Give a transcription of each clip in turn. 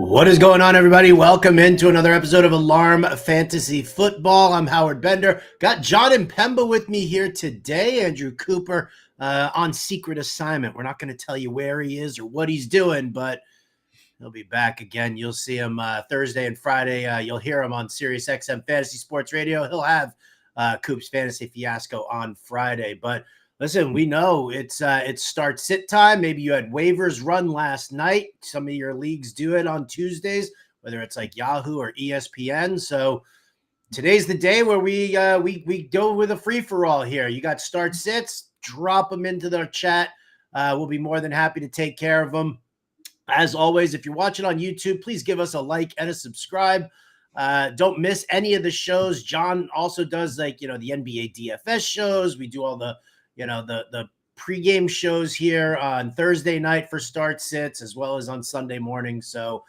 What is going on, everybody? Welcome into another episode of Alarm Fantasy Football. I'm Howard Bender. Got Jon Impemba with me here today. Andrew Cooper on secret assignment. We're not going to tell you where he is or what he's doing, but he'll be back again. You'll see him Thursday and Friday. You'll hear him on Sirius XM Fantasy Sports Radio. He'll have Coop's Fantasy Fiasco on Friday. But listen, we know it's start sit time. Maybe you had waivers run last night. Some of your leagues do it on Tuesdays, whether it's like Yahoo or ESPN. So today's the day where we go with a free for all here. You got start sits, drop them into the chat. We'll be more than happy to take care of them. As always, if you're watching on YouTube, please give us a like and a subscribe. Don't miss any of the shows. Jon also does the NBA DFS shows. We do all the pregame shows here on Thursday night for start sits, as well as on Sunday morning. So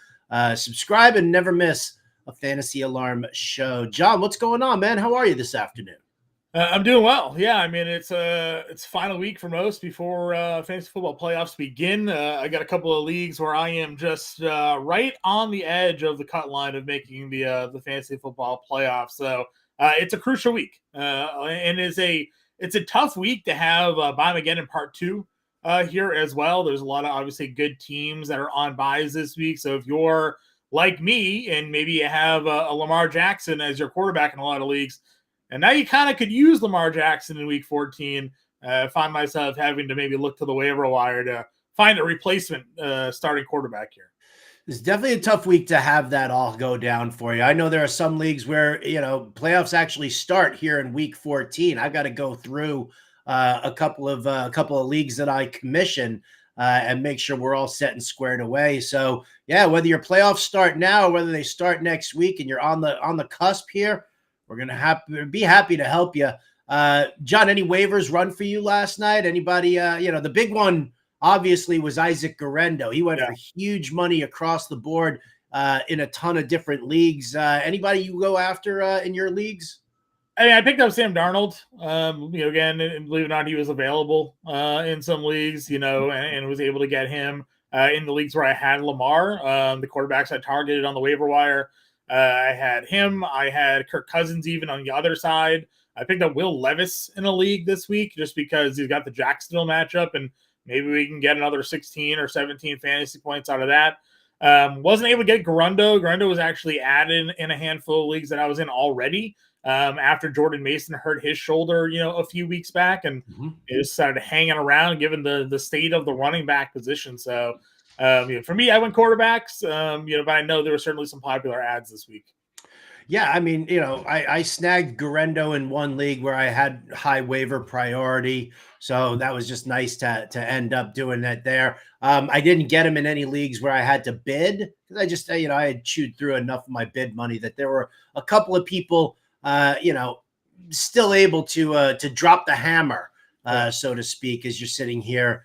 subscribe and never miss a Fantasy Alarm show. Jon, what's going on, man? How are you this afternoon? I'm doing well. Yeah, I mean, it's final week for most before fantasy football playoffs begin. I got a couple of leagues where I am just right on the edge of the cut line of making the fantasy football playoffs. So it's a crucial week, and it's a tough week to have buy again in part two here as well. There's a lot of obviously good teams that are on buys this week. So if you're like me and maybe you have a Lamar Jackson as your quarterback in a lot of leagues, and now you kind of could use Lamar Jackson in week 14. Find myself having to maybe look to the waiver wire to find a replacement starting quarterback here. It's definitely a tough week to have that all go down for you. I know there are some leagues where, playoffs actually start here in week 14. I've got to go through a couple of leagues that I commission and make sure we're all set and squared away. So yeah, whether your playoffs start now or whether they start next week and you're on the cusp here, we're going to be happy to help you. Jon, any waivers run for you last night? Anybody, the big one obviously was Isaac Guerendo. He went for huge money across the board in a ton of different leagues. Anybody you go after in your leagues? I mean, I picked up Sam Darnold. Again, and believe it or not, he was available in some leagues, and was able to get him in the leagues where I had Lamar. The quarterbacks I targeted on the waiver wire. I had him. I had Kirk Cousins even on the other side. I picked up Will Levis in a league this week just because he's got the Jacksonville matchup, and maybe we can get another 16 or 17 fantasy points out of that. Wasn't able to get Guerendo. Guerendo was actually added in a handful of leagues that I was in already after Jordan Mason hurt his shoulder, a few weeks back, and it just started hanging around given the state of the running back position. So for me, I went quarterbacks, but I know there were certainly some popular ads this week. Yeah, I mean, I snagged Guerendo in one league where I had high waiver priority. So that was just nice to end up doing that there. I didn't get him in any leagues where I had to bid because I just, I had chewed through enough of my bid money that there were a couple of people, still able to drop the hammer, so to speak, as you're sitting here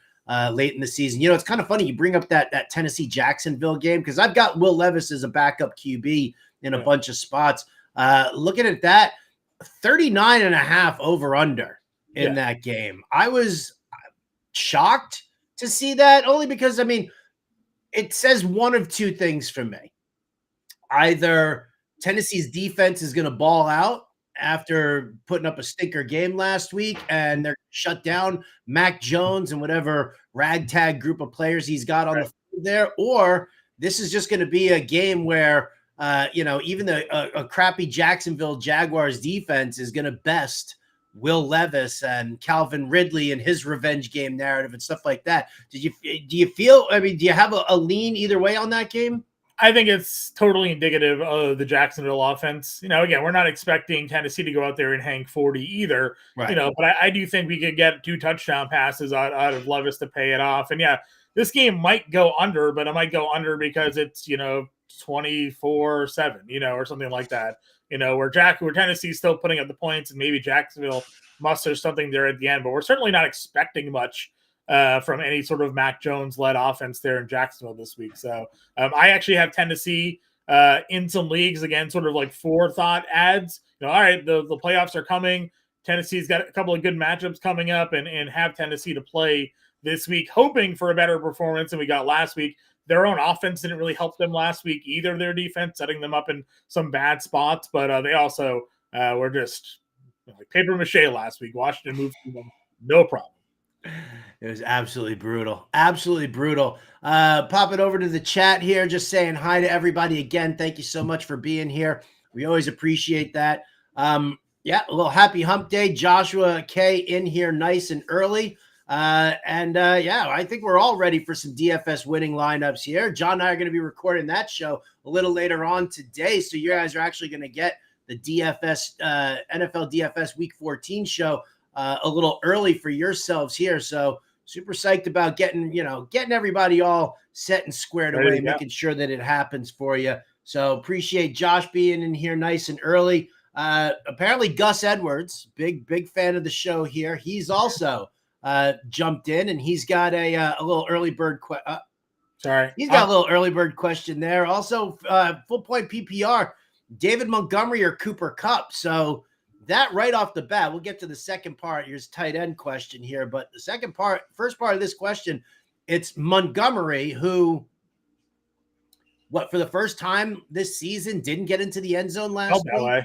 late in the season. It's kind of funny you bring up that Tennessee Jacksonville game because I've got Will Levis as a backup QB in a bunch of spots. Looking at that, 39.5 over under in that game. I was shocked to see that only because, it says one of two things for me. Either Tennessee's defense is going to ball out after putting up a stinker game last week and they're shut down Mac Jones and whatever ragtag group of players he's got on the field there, or this is just going to be a game where even a crappy Jacksonville Jaguars defense is going to best Will Levis and Calvin Ridley and his revenge game narrative and stuff like that. Do you feel, do you have a lean either way on that game? I think it's totally indicative of the Jacksonville offense. Again, we're not expecting Tennessee to go out there and hang 40 either, right. But I do think we could get 2 touchdown passes out of Levis to pay it off. And this game might go under, but it might go under because it's, 24-7, or something like that, where Tennessee's still putting up the points and maybe Jacksonville musters something there at the end, but we're certainly not expecting much from any sort of Mac Jones-led offense there in Jacksonville this week. So I actually have Tennessee in some leagues, again, sort of like forethought ads. All right, the playoffs are coming. Tennessee's got a couple of good matchups coming up and have Tennessee to play this week, hoping for a better performance than we got last week. Their own offense didn't really help them last week either, their defense, setting them up in some bad spots. But they also were just like paper mache last week. Washington moved through them, no problem. It was absolutely brutal. Absolutely brutal. Pop it over to the chat here, just saying hi to everybody again. Thank you so much for being here. We always appreciate that. Yeah, a little happy hump day. Joshua K in here nice and early. Yeah, I think we're all ready for some DFS winning lineups here. John and I are going to be recording that show a little later on today. So you guys are actually going to get the DFS, NFL DFS Week 14 show a little early for yourselves here. So super psyched about getting everybody all set and squared away, making sure that it happens for you. So appreciate Josh being in here nice and early. Apparently Gus Edwards, big fan of the show here. He's also jumped in, and he's got a little early bird He's got a little early bird question there. Also, full point PPR, David Montgomery or Cooper Kupp. So that right off the bat, we'll get to the second part, your tight end question here. But the first part of this question, it's Montgomery, who, for the first time this season, didn't get into the end zone last week.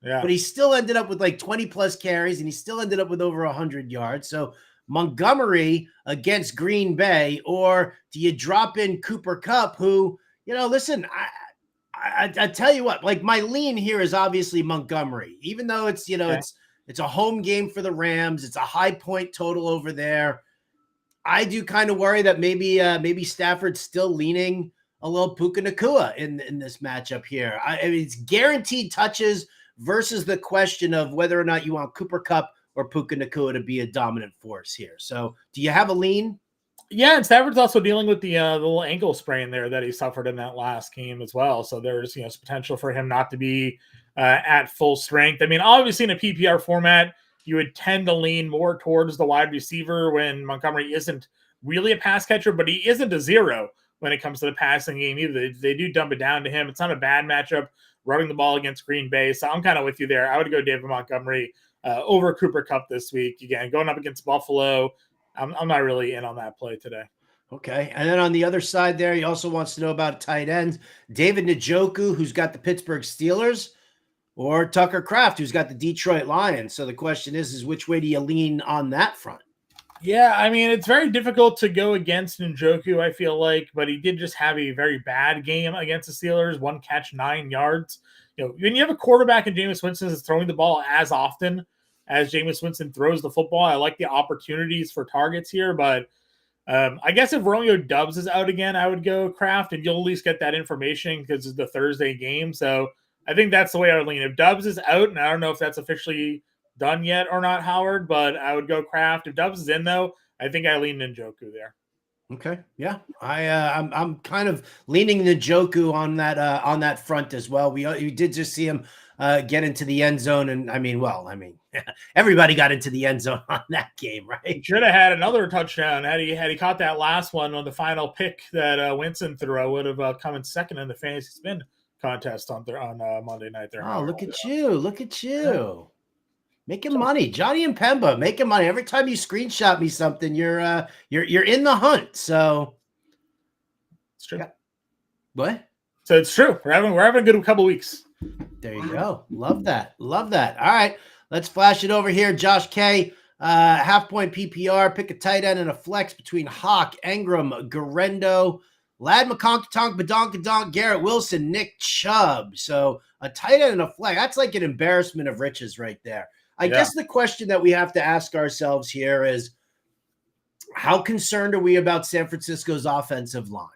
Yeah. But he still ended up with like 20 plus carries, and he still ended up with over 100 yards. So Montgomery against Green Bay, or do you drop in Cooper Kupp, who, listen, I tell you what, like my lean here is obviously Montgomery, even though it's, it's a home game for the Rams. It's a high point total over there. I do kind of worry that maybe Stafford's still leaning a little Puka Nacua in this matchup here. I mean, it's guaranteed touches versus the question of whether or not you want Cooper Kupp or Puka Nacua to be a dominant force here. So do you have a lean? Yeah, and Stafford's also dealing with the little ankle sprain there that he suffered in that last game as well. So there's potential for him not to be at full strength. I mean, obviously in a PPR format, you would tend to lean more towards the wide receiver when Montgomery isn't really a pass catcher, but he isn't a zero when it comes to the passing game either. They do dump it down to him. It's not a bad matchup running the ball against Green Bay. So I'm kind of with you there. I would go David Montgomery over Cooper Kupp this week. Again, going up against Buffalo, I'm not really in on that play today. Okay. And then on the other side there, he also wants to know about tight ends. David Njoku, who's got the Pittsburgh Steelers, or Tucker Kraft, who's got the Detroit Lions. So the question is which way do you lean on that front? Yeah, I mean, it's very difficult to go against Njoku, I feel like, but he did just have a very bad game against the Steelers, 1 catch, 9 yards. When you have a quarterback in Jameis Winston that's throwing the ball as often as Jameis Winston throws the football, I like the opportunities for targets here, but I guess if Romeo Doubs is out again, I would go Kraft, and you'll at least get that information because it's the Thursday game. So I think that's the way I would lean. If Doubs is out, and I don't know if that's officially done yet or not, Howard, but I would go Kraft. If Doubs is in, though, I think I lean Njoku there. Okay, yeah, I'm kind of leaning Njoku on that front as well. We did just see him get into the end zone, and I mean, everybody got into the end zone on that game, right? He should have had another touchdown had he caught that last one on the final pick that Winston threw. Would have come in second in the fantasy spin contest on Monday night there. Oh, look at you! Yeah. Making money, Johnny Impemba, making money. Every time you screenshot me something, you're in the hunt. So it's true. Yeah. What? So it's true. We're having a good couple weeks. There you go. Love that. All right, let's flash it over here. Josh K, half point PPR. Pick a tight end and a flex between Hawk, Engram, Garendo, Lad McConkey-Tonk, Badonkadonk, Garrett Wilson, Nick Chubb. So a tight end and a flex. That's like an embarrassment of riches right there. I guess the question that we have to ask ourselves here is, how concerned are we about San Francisco's offensive line?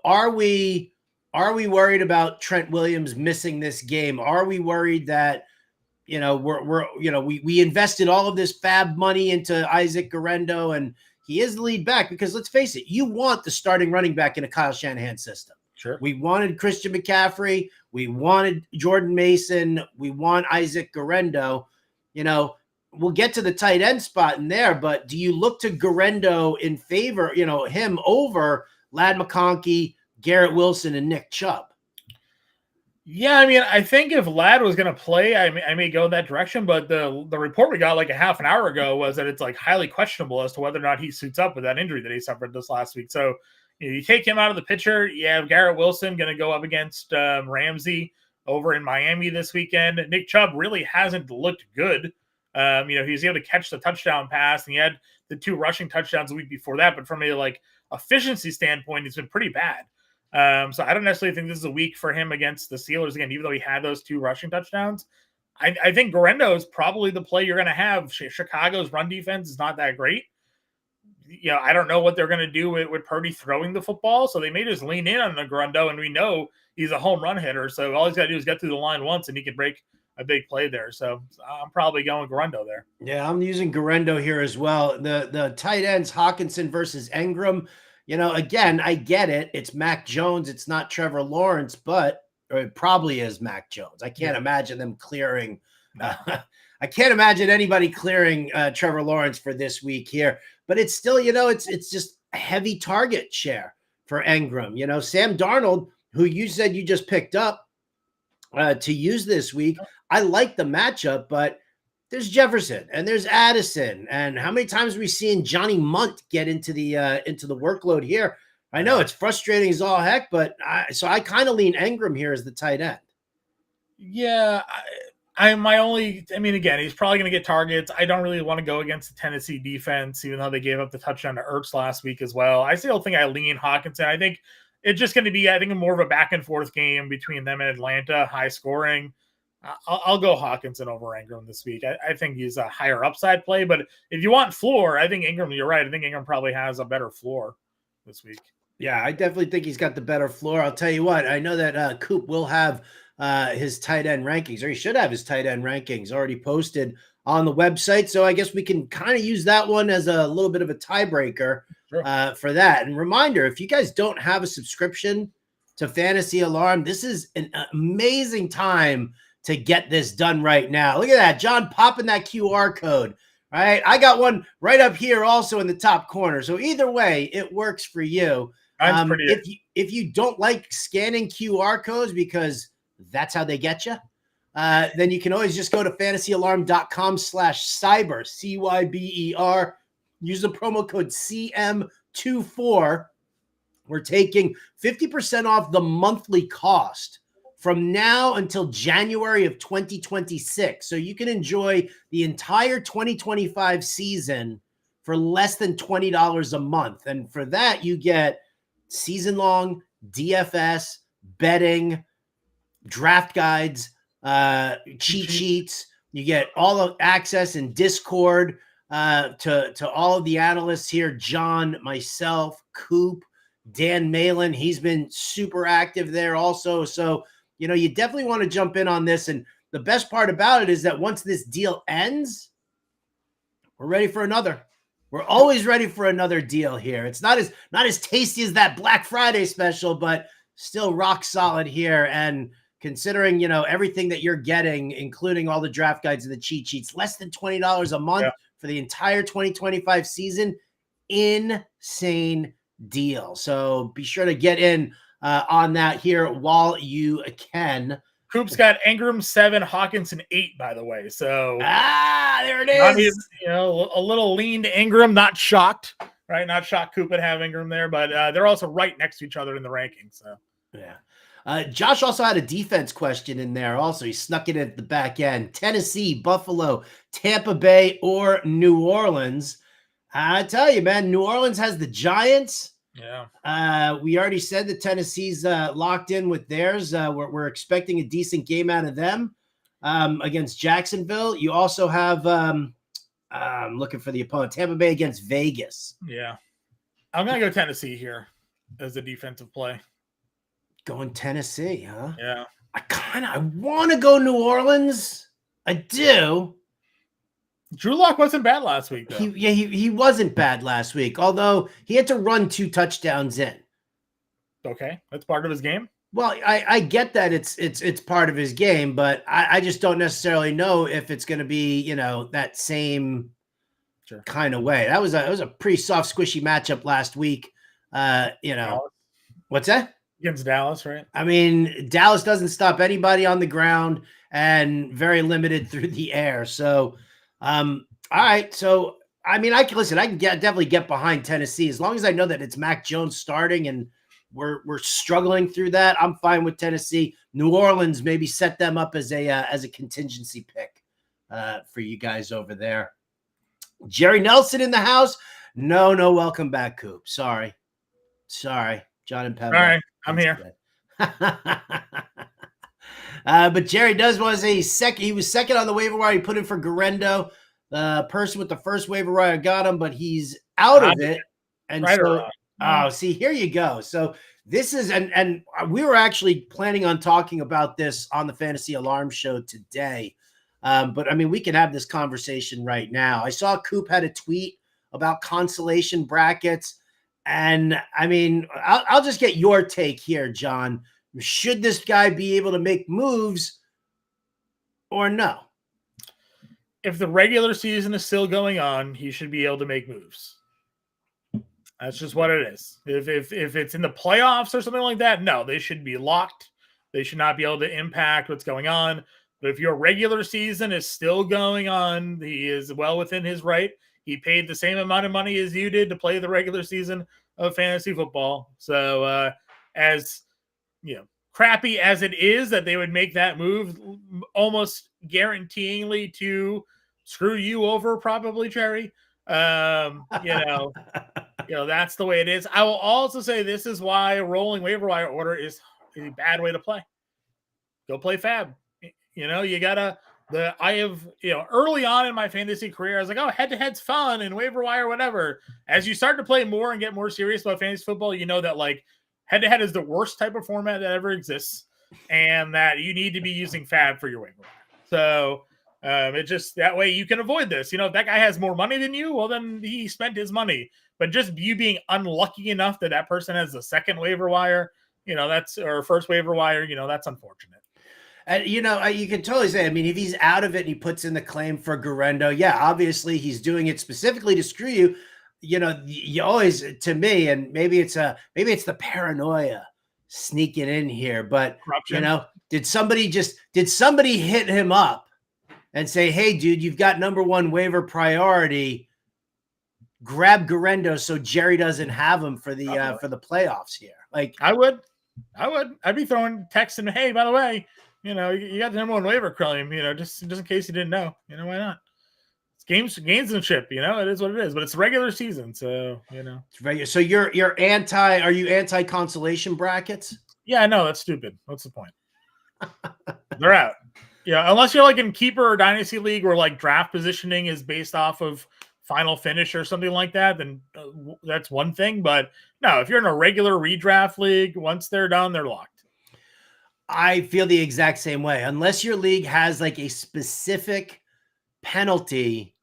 Are we worried about Trent Williams missing this game? Are we worried that, we invested all of this fab money into Isaac Garendo, and he is the lead back? Because let's face it, you want the starting running back in a Kyle Shanahan system. Sure. We wanted Christian McCaffrey. We wanted Jordan Mason. We want Isaac Garendo. We'll get to the tight end spot in there, but do you look to Garendo in favor, him over Lad McConkey, Garrett Wilson, and Nick Chubb? Yeah, I mean, I think if Ladd was going to play, I may go that direction. But the report we got like a half an hour ago was that it's like highly questionable as to whether or not he suits up with that injury that he suffered this last week. So you take him out of the picture. You have Garrett Wilson going to go up against Ramsey over in Miami this weekend. Nick Chubb really hasn't looked good. He was able to catch the touchdown pass, and he had the 2 rushing touchdowns the week before that. But from a like efficiency standpoint, it's been pretty bad. So I don't necessarily think this is a week for him against the Steelers again, even though he had those 2 rushing touchdowns. I think Guerrero is probably the play you're going to have. Chicago's run defense is not that great. I don't know what they're going to do with Purdy throwing the football, so they may just lean in on Guerrero, and we know he's a home run hitter, so all he's got to do is get through the line once, and he can break a big play there. So I'm probably going Guerrero there. Yeah, I'm using Guerrero here as well. The tight ends, Hawkinson versus Engram. Again, I get it. It's Mac Jones. It's not Trevor Lawrence, but it probably is Mac Jones. I can't imagine them clearing. I can't imagine anybody clearing Trevor Lawrence for this week here. But it's still, it's just a heavy target share for Engram. Sam Darnold, who you said you just picked up to use this week. I like the matchup, but there's Jefferson and there's Addison, and how many times are we seeing Johnny Munt get into the workload here? I know it's frustrating as all heck, but I kind of lean Engram here as the tight end. Yeah, again, he's probably going to get targets. I don't really want to go against the Tennessee defense, even though they gave up the touchdown to Ertz last week as well. I still think I lean Hawkinson. I think it's just going to be, more of a back and forth game between them and Atlanta, high scoring. I'll go Hawkinson over Engram this week. I think he's a higher upside play, but if you want floor, I think Engram, you're right. I think Engram probably has a better floor this week. Yeah, I definitely think he's got the better floor. I'll tell you what, I know that Coop will have his tight end rankings, or he should have his tight end rankings already posted on the website. So I guess we can kind of use that one as a little bit of a tiebreaker for that. And reminder, if you guys don't have a subscription to Fantasy Alarm, this is an amazing time to get this done right now. Look at that, John popping that QR code. All right, I got one right up here also in the top corner. So either way, it works for you. If you don't like scanning QR codes because that's how they get you, then you can always just go to fantasyalarm.com/cyber, CYBER. Use the promo code CM24. We're taking 50% off the monthly cost from now until January of 2026. So you can enjoy the entire 2025 season for less than $20 a month. And for that, you get season-long DFS, betting, draft guides, cheat sheets. You get all of access in Discord to all of the analysts here, John, myself, Coop, Dan Malin. He's been super active there also. So, you definitely want to jump in on this. And the best part about it is that once this deal ends, we're ready for another. We're always ready for another deal here. It's not as tasty as that Black Friday special, but still rock solid here. And considering, everything that you're getting, including all the draft guides and the cheat sheets, less than $20 a month for the entire 2025 season, insane deal. So be sure to get in on that here while you can. Coop's got Engram 7, Hawkinson 8, by the way. So there it is. A little lean to Engram. Not shocked, right? Not shocked Coop would have Engram there, but they're also right next to each other in the rankings. So yeah. Josh also had a defense question in there. Also, he snuck it at the back end. Tennessee, Buffalo, Tampa Bay, or New Orleans. I tell you, man, New Orleans has the Giants. Yeah. We already said that Tennessee's locked in with theirs. We're expecting a decent game out of them against Jacksonville. You also have looking for the opponent, Tampa Bay against Vegas. Yeah. I'm going to go Tennessee here as a defensive play. Going Tennessee, huh? Yeah. I want to go New Orleans. I do. Drew Lock wasn't bad last week, though. He wasn't bad last week, although he had to run 2 touchdowns in. Okay, that's part of his game. Well, I get that it's part of his game, but I just don't necessarily know if it's going to be, that same kind of way. It was a pretty soft, squishy matchup last week. What's that? against Dallas, right? I mean, Dallas doesn't stop anybody on the ground and very limited through the air. So, all right. So, I mean, I can listen. I can definitely get behind Tennessee as long as I know that it's Mac Jones starting and we're struggling through that. I'm fine with Tennessee. New Orleans maybe set them up as a contingency pick for you guys over there. Jerry Nelson in the house. No, welcome back, Coop. Sorry, Jon Impemba. All right, I'm here. But Jerry was a second. He was second on the waiver wire. He put in for Garendo. The person with the first waiver wire got him, but he's out of it. And right so, see, here you go. So this is, and we were actually planning on talking about this on the Fantasy Alarm Show today. But I mean, we can have this conversation right now. I saw Coop had a tweet about consolation brackets. And I mean, I'll just get your take here, John. Should this guy be able to make moves or no? If the regular season is still going on, he should be able to make moves. That's just what it is. If it's in the playoffs or something like that, no, they should be locked. They should not be able to impact what's going on. But if your regular season is still going on, he is well within his right. He paid the same amount of money as you did to play the regular season of fantasy football. So as you know, crappy as it is that they would make that move, almost guaranteeingly to screw you over, probably, Jerry. That's the way it is. I will also say this is why a rolling waiver wire order is a bad way to play. Go play Fab. You gotta. Early on in my fantasy career, I was like, oh, head-to-head's fun and waiver wire, whatever. As you start to play more and get more serious about fantasy football, you know that like head-to-head is the worst type of format that ever exists, and that you need to be using Fab for your waiver wire. So it just that way you can avoid this. If that guy has more money than you, well, then he spent his money. But just you being unlucky enough that person has the second waiver wire, or first waiver wire, that's unfortunate. And, you can totally say, I mean, if he's out of it and he puts in the claim for Garendo, yeah, obviously he's doing it specifically to screw you. You always, to me, and maybe it's the paranoia sneaking in here, but corruption. did somebody hit him up and say, hey, dude, you've got number one waiver priority. Grab Garendo so Jerry doesn't have him for the playoffs here. Like I would. I'd be throwing texts and, hey, by the way, you got the number one waiver claim, just in case you didn't know. Why not? It's gamesmanship, it is what it is, but it's regular season, so It's regular. So are you anti consolation brackets? Yeah, no, that's stupid. What's the point? They're out. Yeah, unless you're like in keeper or dynasty league where like draft positioning is based off of final finish or something like that, then that's one thing. But no, if you're in a regular redraft league, once they're done, they're locked. I feel the exact same way. Unless your league has like a specific penalty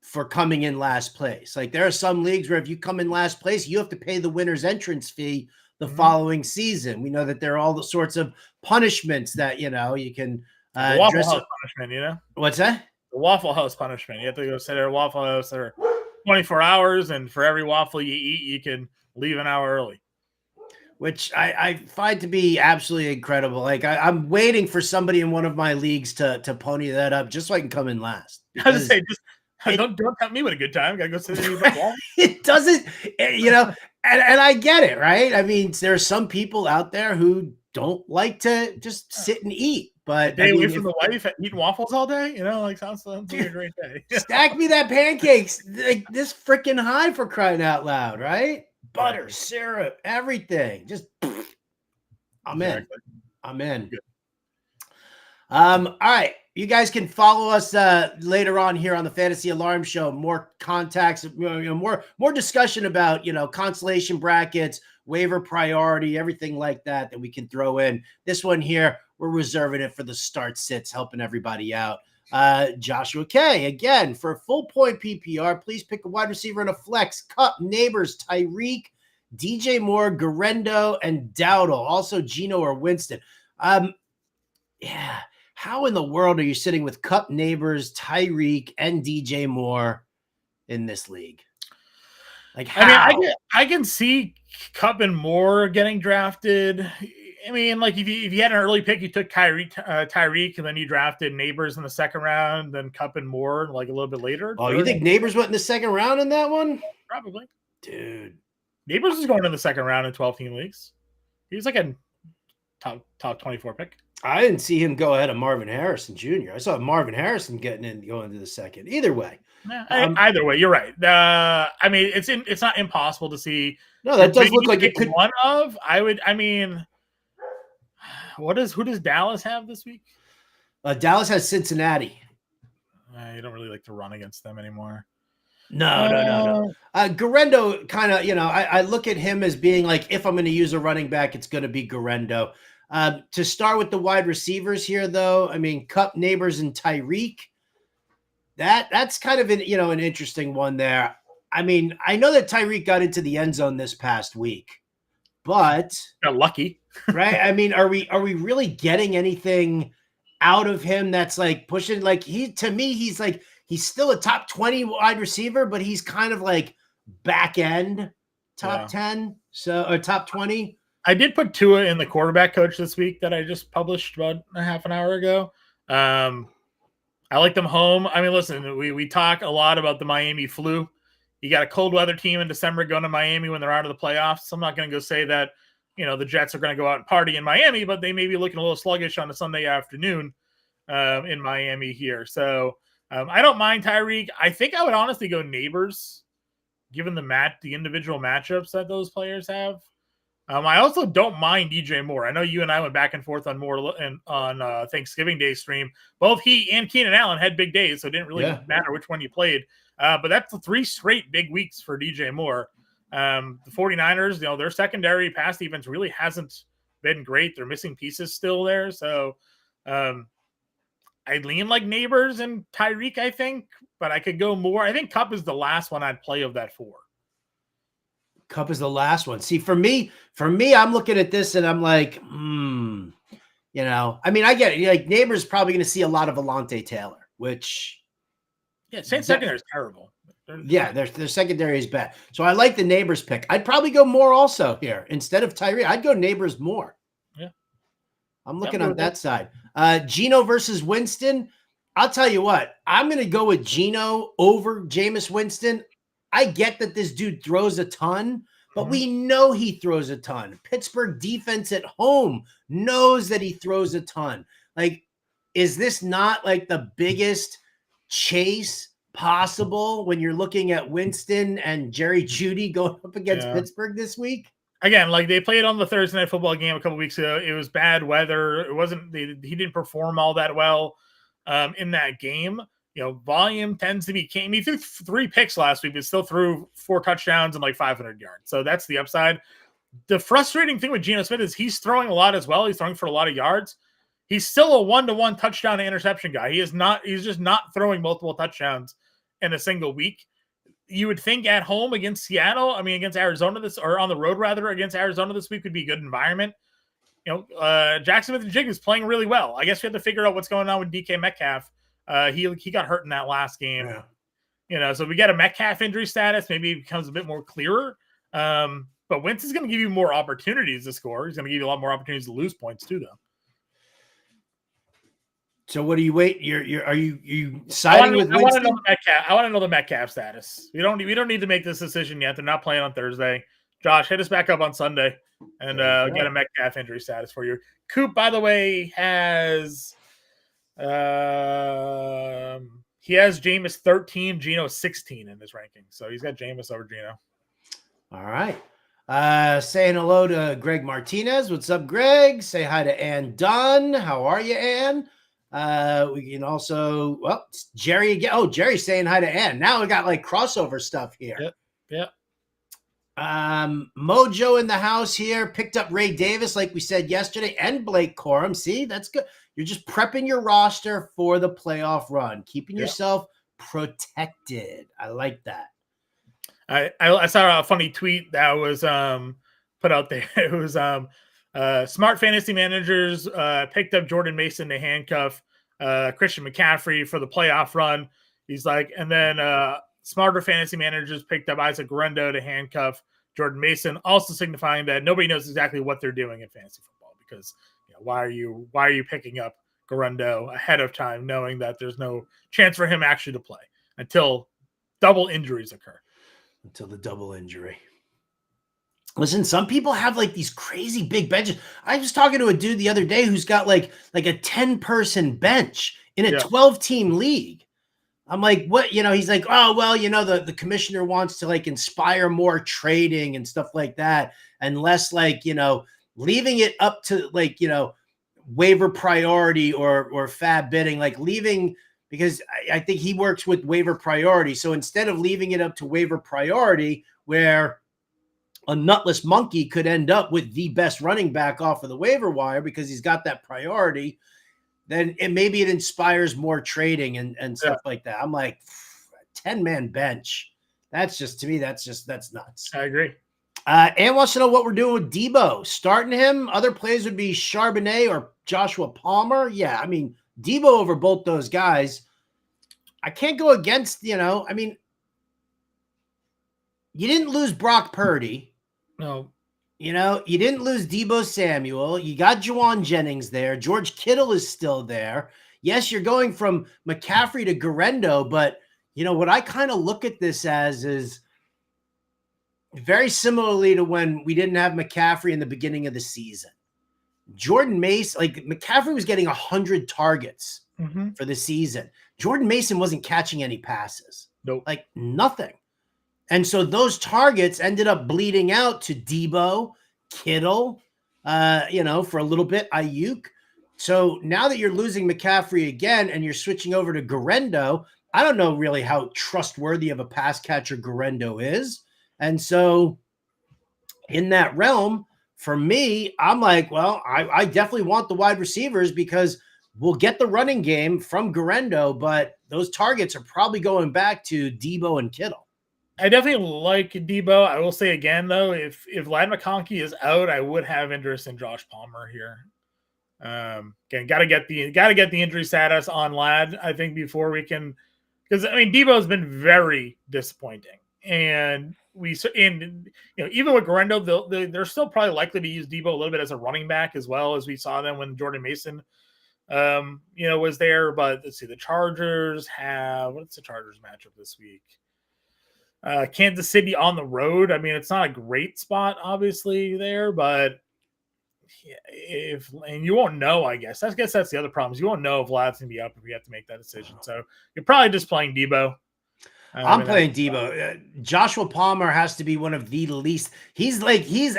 for coming in last place. Like there are some leagues where if you come in last place, you have to pay the winner's entrance fee the following season. We know that there are all the sorts of punishments that, you can Waffle House punishment, What's that? The Waffle House punishment. You have to go sit at a Waffle House for 24 hours, and for every waffle you eat, you can leave an hour early. Which I find to be absolutely incredible. Like I'm waiting for somebody in one of my leagues to pony that up just so I can come in last. I was say, don't tempt me with a good time. Gotta go sit in the wall. It doesn't, and I get it, right? I mean, there are some people out there who don't like to just sit and eat. But day away from the wife, eating waffles all day, sounds like a great day. Stack me that pancakes, like this freaking high for crying out loud, right? Butter, syrup, everything. Just I'm in. Good. All right. You guys can follow us later on here on the Fantasy Alarm Show. More contacts, more discussion about consolation brackets, waiver priority, everything like that we can throw in. This one here, we're reserving it for the start sits, helping everybody out. Joshua K, again, for a full point PPR, please pick a wide receiver in a flex. Cup, Neighbors, Tyreek, DJ Moore, Garendo, and Dowdle. Also Gino or Winston. Yeah. How in the world are you sitting with Cup, Neighbors, Tyreek, and DJ Moore in this league? Like I mean, how? I can see Cup and Moore getting drafted. I mean, like if you had an early pick, you took Tyreek, and then you drafted Neighbors in the second round, then Cup and Moore like a little bit later. Oh, you Third, think Neighbors went in the second round in that one? probably. Dude, Neighbors is going in the second round in 12-team leagues. He's like a top 24 pick. I didn't see him go ahead of Marvin Harrison Jr. I saw Marvin Harrison getting in, going to the second. Either way. Either way, you're right. I mean, it's not impossible to see. No, that does look like pick it could. one of. I mean, who does Dallas have this week? Dallas has Cincinnati. I don't really like to run against them anymore. No. Garendo kind of, I look at him as being like, if I'm going to use a running back, it's going to be Garendo. To start with the wide receivers here, though, I mean, Cup, Neighbors, and Tyreek. That's kind of an interesting one there. I mean, I know that Tyreek got into the end zone this past week, but got lucky, right? I mean, are we really getting anything out of him that's like pushing? Like to me, he's like he's still a top 20 wide receiver, but he's kind of like back end top 10, or top 20. I did put Tua in the quarterback coach this week that I just published about a half an hour ago. I like them home. I mean, listen, we talk a lot about the Miami flu. You got a cold weather team in December going to Miami when they're out of the playoffs. So I'm not going to go say that, the Jets are going to go out and party in Miami, but they may be looking a little sluggish on a Sunday afternoon in Miami here. So I don't mind Tyreek. I think I would honestly go Neighbors, given the individual matchups that those players have. I also don't mind DJ Moore. I know you and I went back and forth on Moore on Thanksgiving Day stream. Both he and Keenan Allen had big days, so it didn't really matter which one you played. But that's 3 straight big weeks for DJ Moore. The 49ers, their secondary pass defense really hasn't been great. They're missing pieces still there. So I lean like Neighbors and Tyreek, I think, but I could go Moore. I think Cup is the last one I'd play of that 4. Cup is the last one. See, for me, I'm looking at this and I'm like, I mean, I get it. Like Neighbors probably going to see a lot of Alontae Taylor, which Saints secondary is terrible. Their secondary is bad. So I like the Neighbors pick. I'd probably go Moore also here instead of Tyree. I'd go Neighbors more. Yeah, I'm looking on that side. Geno versus Winston. I'll tell you what. I'm going to go with Geno over Jameis Winston. I get that this dude throws a ton, but we know he throws a ton. Pittsburgh defense at home knows that he throws a ton. Like, is this not like the biggest chase possible when you're looking at Winston and Jerry Jeudy going up against Pittsburgh this week? Again, like they played on the Thursday Night Football game a couple weeks ago. It was bad weather. It wasn't. He didn't perform all that well in that game. Volume tends to be king. He threw 3 picks last week, but still threw 4 touchdowns and like 500 yards. So that's the upside. The frustrating thing with Geno Smith is he's throwing a lot as well. He's throwing for a lot of yards. He's still a 1-to-1 touchdown to interception guy. He's just not throwing multiple touchdowns in a single week. You would think at home against Seattle, against Arizona or on the road rather against Arizona this week would be a good environment. Jackson Smith-Njigba is playing really well. I guess we have to figure out what's going on with DK Metcalf. He got hurt in that last game. So we get a Metcalf injury status. Maybe it becomes a bit more clearer. But Wentz is going to give you more opportunities to score. He's going to give you a lot more opportunities to lose points too, though. So what do you wait? Are you siding with Winston? I want to know the Metcalf status. We don't need to make this decision yet. They're not playing on Thursday. Josh, hit us back up on Sunday and get a Metcalf injury status for you. Coop, by the way, has Jameis 13, Geno 16 in his ranking. So he's got Jameis over Geno. All right. Saying hello to Greg Martinez. What's up, Greg? Say hi to Ann Dunn. How are you, Ann? We can also, Jerry again. Oh, Jerry's saying hi to Ann. Now we got like crossover stuff here. Yep. Mojo in the house here. Picked up Ray Davis, like we said yesterday, and Blake Corum. See, that's good. You're just prepping your roster for the playoff run, keeping yourself protected. I like that. I saw a funny tweet that was put out there. It was smart fantasy managers picked up Jordan Mason to handcuff Christian McCaffrey for the playoff run. He's like, and then smarter fantasy managers picked up Isaac Guerrero to handcuff Jordan Mason, also signifying that nobody knows exactly what they're doing in fantasy football because why are you picking up Guerrero ahead of time knowing that there's no chance for him actually to play until double injuries occur. Until the double injury. Listen, some people have like these crazy big benches. I was talking to a dude the other day who's got like a 10-person bench in a 12-team league. I'm like, what? He's like, oh, well, the commissioner wants to like inspire more trading and stuff like that. And less like, leaving it up to like, waiver priority or fab bidding, like leaving, because I think he works with waiver priority. So instead of leaving it up to waiver priority where a nutless monkey could end up with the best running back off of the waiver wire because he's got that priority, then maybe it inspires more trading and stuff like that. I'm like, 10-man bench. That's just, to me, that's nuts. I agree. And wants to know what we're doing with Debo. Starting him, other plays would be Charbonnet or Joshua Palmer. Yeah, I mean, Debo over both those guys. I can't go against, you didn't lose Brock Purdy. No. You didn't lose Debo Samuel. You got Juwan Jennings there. George Kittle is still there. Yes, you're going from McCaffrey to Guerrero, but, what I kind of look at this as is very similarly to when we didn't have McCaffrey in the beginning of the season. Jordan Mason, like McCaffrey was getting 100 targets for the season. Jordan Mason wasn't catching any passes. Nope. Like nothing. And so those targets ended up bleeding out to Debo, Kittle, for a little bit, Ayuk. So now that you're losing McCaffrey again and you're switching over to Guerrero, I don't know really how trustworthy of a pass catcher Guerrero is. And so in that realm, for me, I'm like, well, I definitely want the wide receivers because we'll get the running game from Guerrero, but those targets are probably going back to Debo and Kittle. I definitely like Debo. I will say again, though, if Ladd McConkey is out, I would have interest in Josh Palmer here. Again, got to get the injury status on Ladd, I think, before we can, because Debo has been very disappointing, and even with Guerrero, they're still probably likely to use Debo a little bit as a running back as well, as we saw them when Jordan Mason, was there. But let's see, the Chargers have, what's the Chargers matchup this week? Kansas City on the road. I mean, it's not a great spot, obviously, there, but and you won't know, I guess. I guess that's the other problem. Is you won't know if Lad's going to be up if we have to make that decision. So you're probably just playing Debo. I'm playing Debo. Joshua Palmer has to be one of the least. He's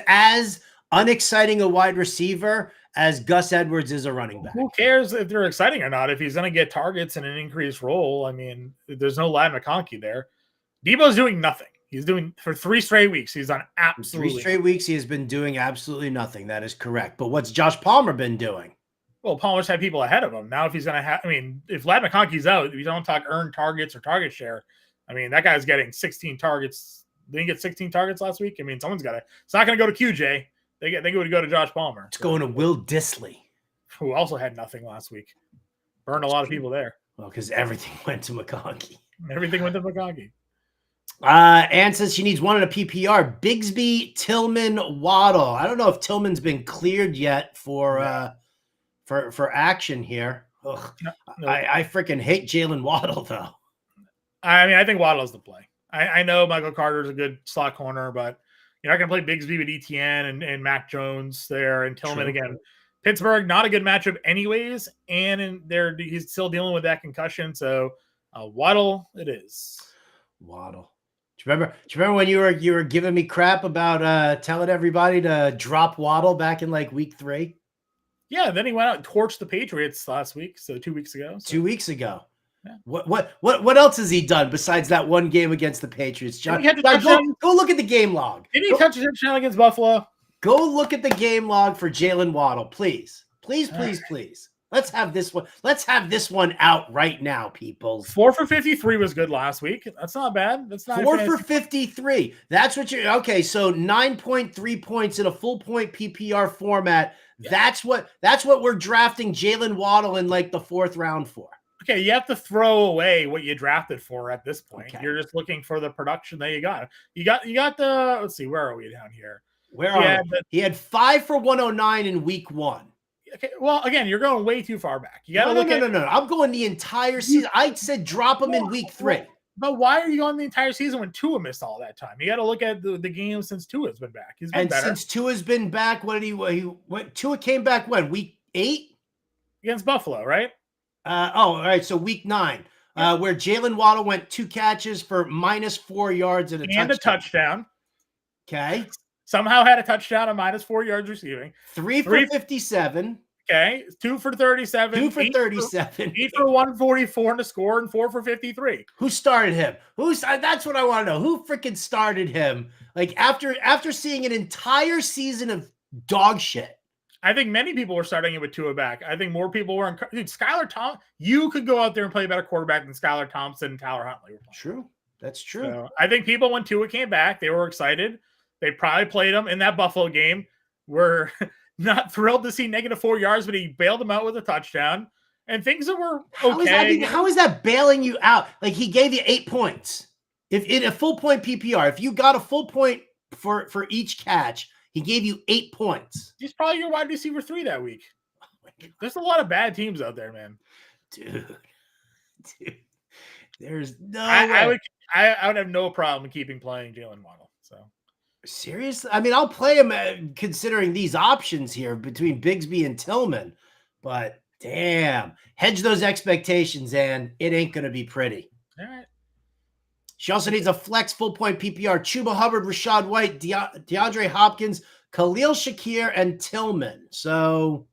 as unexciting a wide receiver as Gus Edwards is a running back. Who cares if they're exciting or not? If he's going to get targets in an increased role, I mean, there's no Ladd McConkey there. Debo's doing nothing. He's doing for 3 straight weeks. He's done absolutely 3 straight weeks. He has been doing absolutely nothing. That is correct. But what's Josh Palmer been doing? Well, Palmer's had people ahead of him. Now, if he's going to have, if Ladd McConkey's out, if you don't talk earned targets or target share, that guy's getting 16 targets. Didn't he get 16 targets last week? Someone's got to. It's not going to go to QJ. They would go to Josh Palmer. It's going to Will Dissly, who also had nothing last week. Burned a lot of people there. Well, because everything went to McConkey. Everything went to McConkey. Ann says she needs one in a PPR. Bigsby, Tillman, Waddle. I don't know if Tillman's been cleared yet for action here. Ugh. No. I freaking hate Jalen Waddle though. I think Waddle's the play. I know Michael Carter's a good slot corner, but you're not going to play Bigsby with ETN and Mac Jones there, and Tillman again. Pittsburgh, not a good matchup anyways, and he's still dealing with that concussion. So Waddle, it is. Waddle. Do you remember when you were giving me crap about telling everybody to drop Waddle back in like week 3? Yeah, then he went out and torched the Patriots last week, so 2 weeks ago. 2 weeks ago. Yeah. What else has he done besides that one game against the Patriots? John, go look at the game log. Did he touch a touchdown against Buffalo? Go look at the game log for Jalen Waddle, please. Please. Let's have this one. Let's have this one out right now, people. 4 for 53 was good last week. That's not bad. That's not 4 for 53. That's what you're okay. So 9.3 points in a full point PPR format. Yeah. That's what we're drafting Jalen Waddle in like the 4th round for. Okay, you have to throw away what you drafted for at this point. Okay. You're just looking for the production that you got. You got the, let's see, where are we down here? Where are we? He had 5 for 109 in week 1. Okay, well, again, you're going way too far back. You got to No, look at. no. I'm going the entire season. I said drop him in week 3. But why are you going the entire season when Tua missed all that time? You got to look at the game since Tua's been back. He's been better. Since Tua's been back, what did he Tua came back when? Week 8? Against Buffalo, right? All right. So week 9, where Jalen Waddle went 2 catches for -4 yards and a touchdown. Okay. Somehow had a touchdown and -4 yards receiving. 3 for 57. Okay. 2 for 37. 2 for 37. 8 for 144 in the score and 4 for 53. Who started him? That's what I want to know. Who freaking started him? Like after seeing an entire season of dog shit. I think many people were starting it with Tua back. I think more people were. Dude, Skylar Thompson, you could go out there and play a better quarterback than Skylar Thompson and Tyler Huntley. True. That's true. So I think people, when Tua came back, they were excited. They probably played him in that Buffalo game. Were not thrilled to see -4 yards, but he bailed them out with a touchdown. And things that were okay. How is that bailing you out? Like, he gave you 8 points. If in a full point PPR, if you got a full point for each catch, he gave you 8 points. He's probably your wide receiver 3 that week. There's a lot of bad teams out there, man. Dude. There's no I would have no problem keeping playing Jalen Waddle. So seriously, I mean, I'll play him considering these options here between Bigsby and Tillman, but damn, hedge those expectations, and it ain't going to be pretty. All right. She also needs a flex full point PPR. Chuba Hubbard, Rachaad White, DeAndre Hopkins, Khalil Shakir, and Tillman. So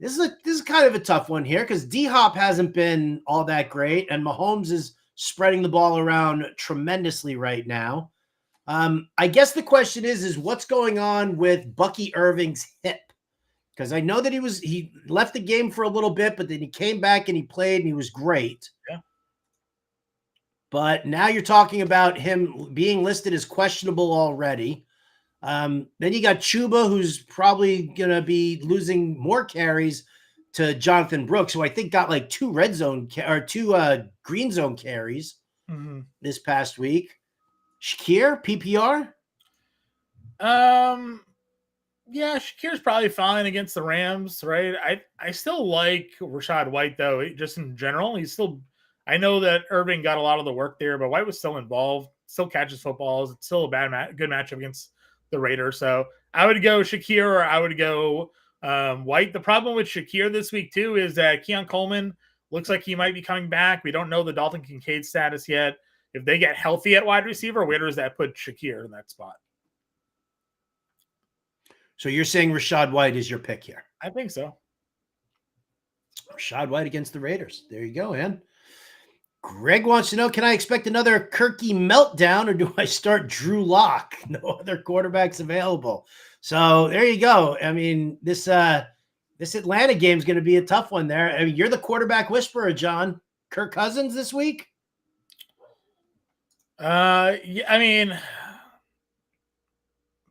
this is kind of a tough one here because D-Hop hasn't been all that great, and Mahomes is spreading the ball around tremendously right now. I guess the question is what's going on with Bucky Irving's hip? Because I know that he left the game for a little bit, but then he came back and he played and he was great. Yeah. But now you're talking about him being listed as questionable already. Then you got Chuba, who's probably going to be losing more carries to Jonathan Brooks, who I think got like 2 red zone or 2 green zone carries this past week. Shakir, PPR? Yeah, Shakir's probably fine against the Rams, right? I still like Rachaad White, though, just in general. I know that Irving got a lot of the work there, but White was still involved, still catches footballs. It's still a good matchup against the Raiders. So I would go Shakir or I would go White. The problem with Shakir this week, too, is that Keon Coleman looks like he might be coming back. We don't know the Dalton Kincaid status yet. If they get healthy at wide receiver, where does that put Shakir in that spot? So you're saying Rachaad White is your pick here? I think so. Rachaad White against the Raiders. There you go, man. Greg wants to know, can I expect another Kirky meltdown or do I start Drew Lock? No other quarterbacks available. So there you go. I mean, this Atlanta game is going to be a tough one there. I mean, you're the quarterback whisperer, John. Kirk Cousins this week? Yeah, I mean,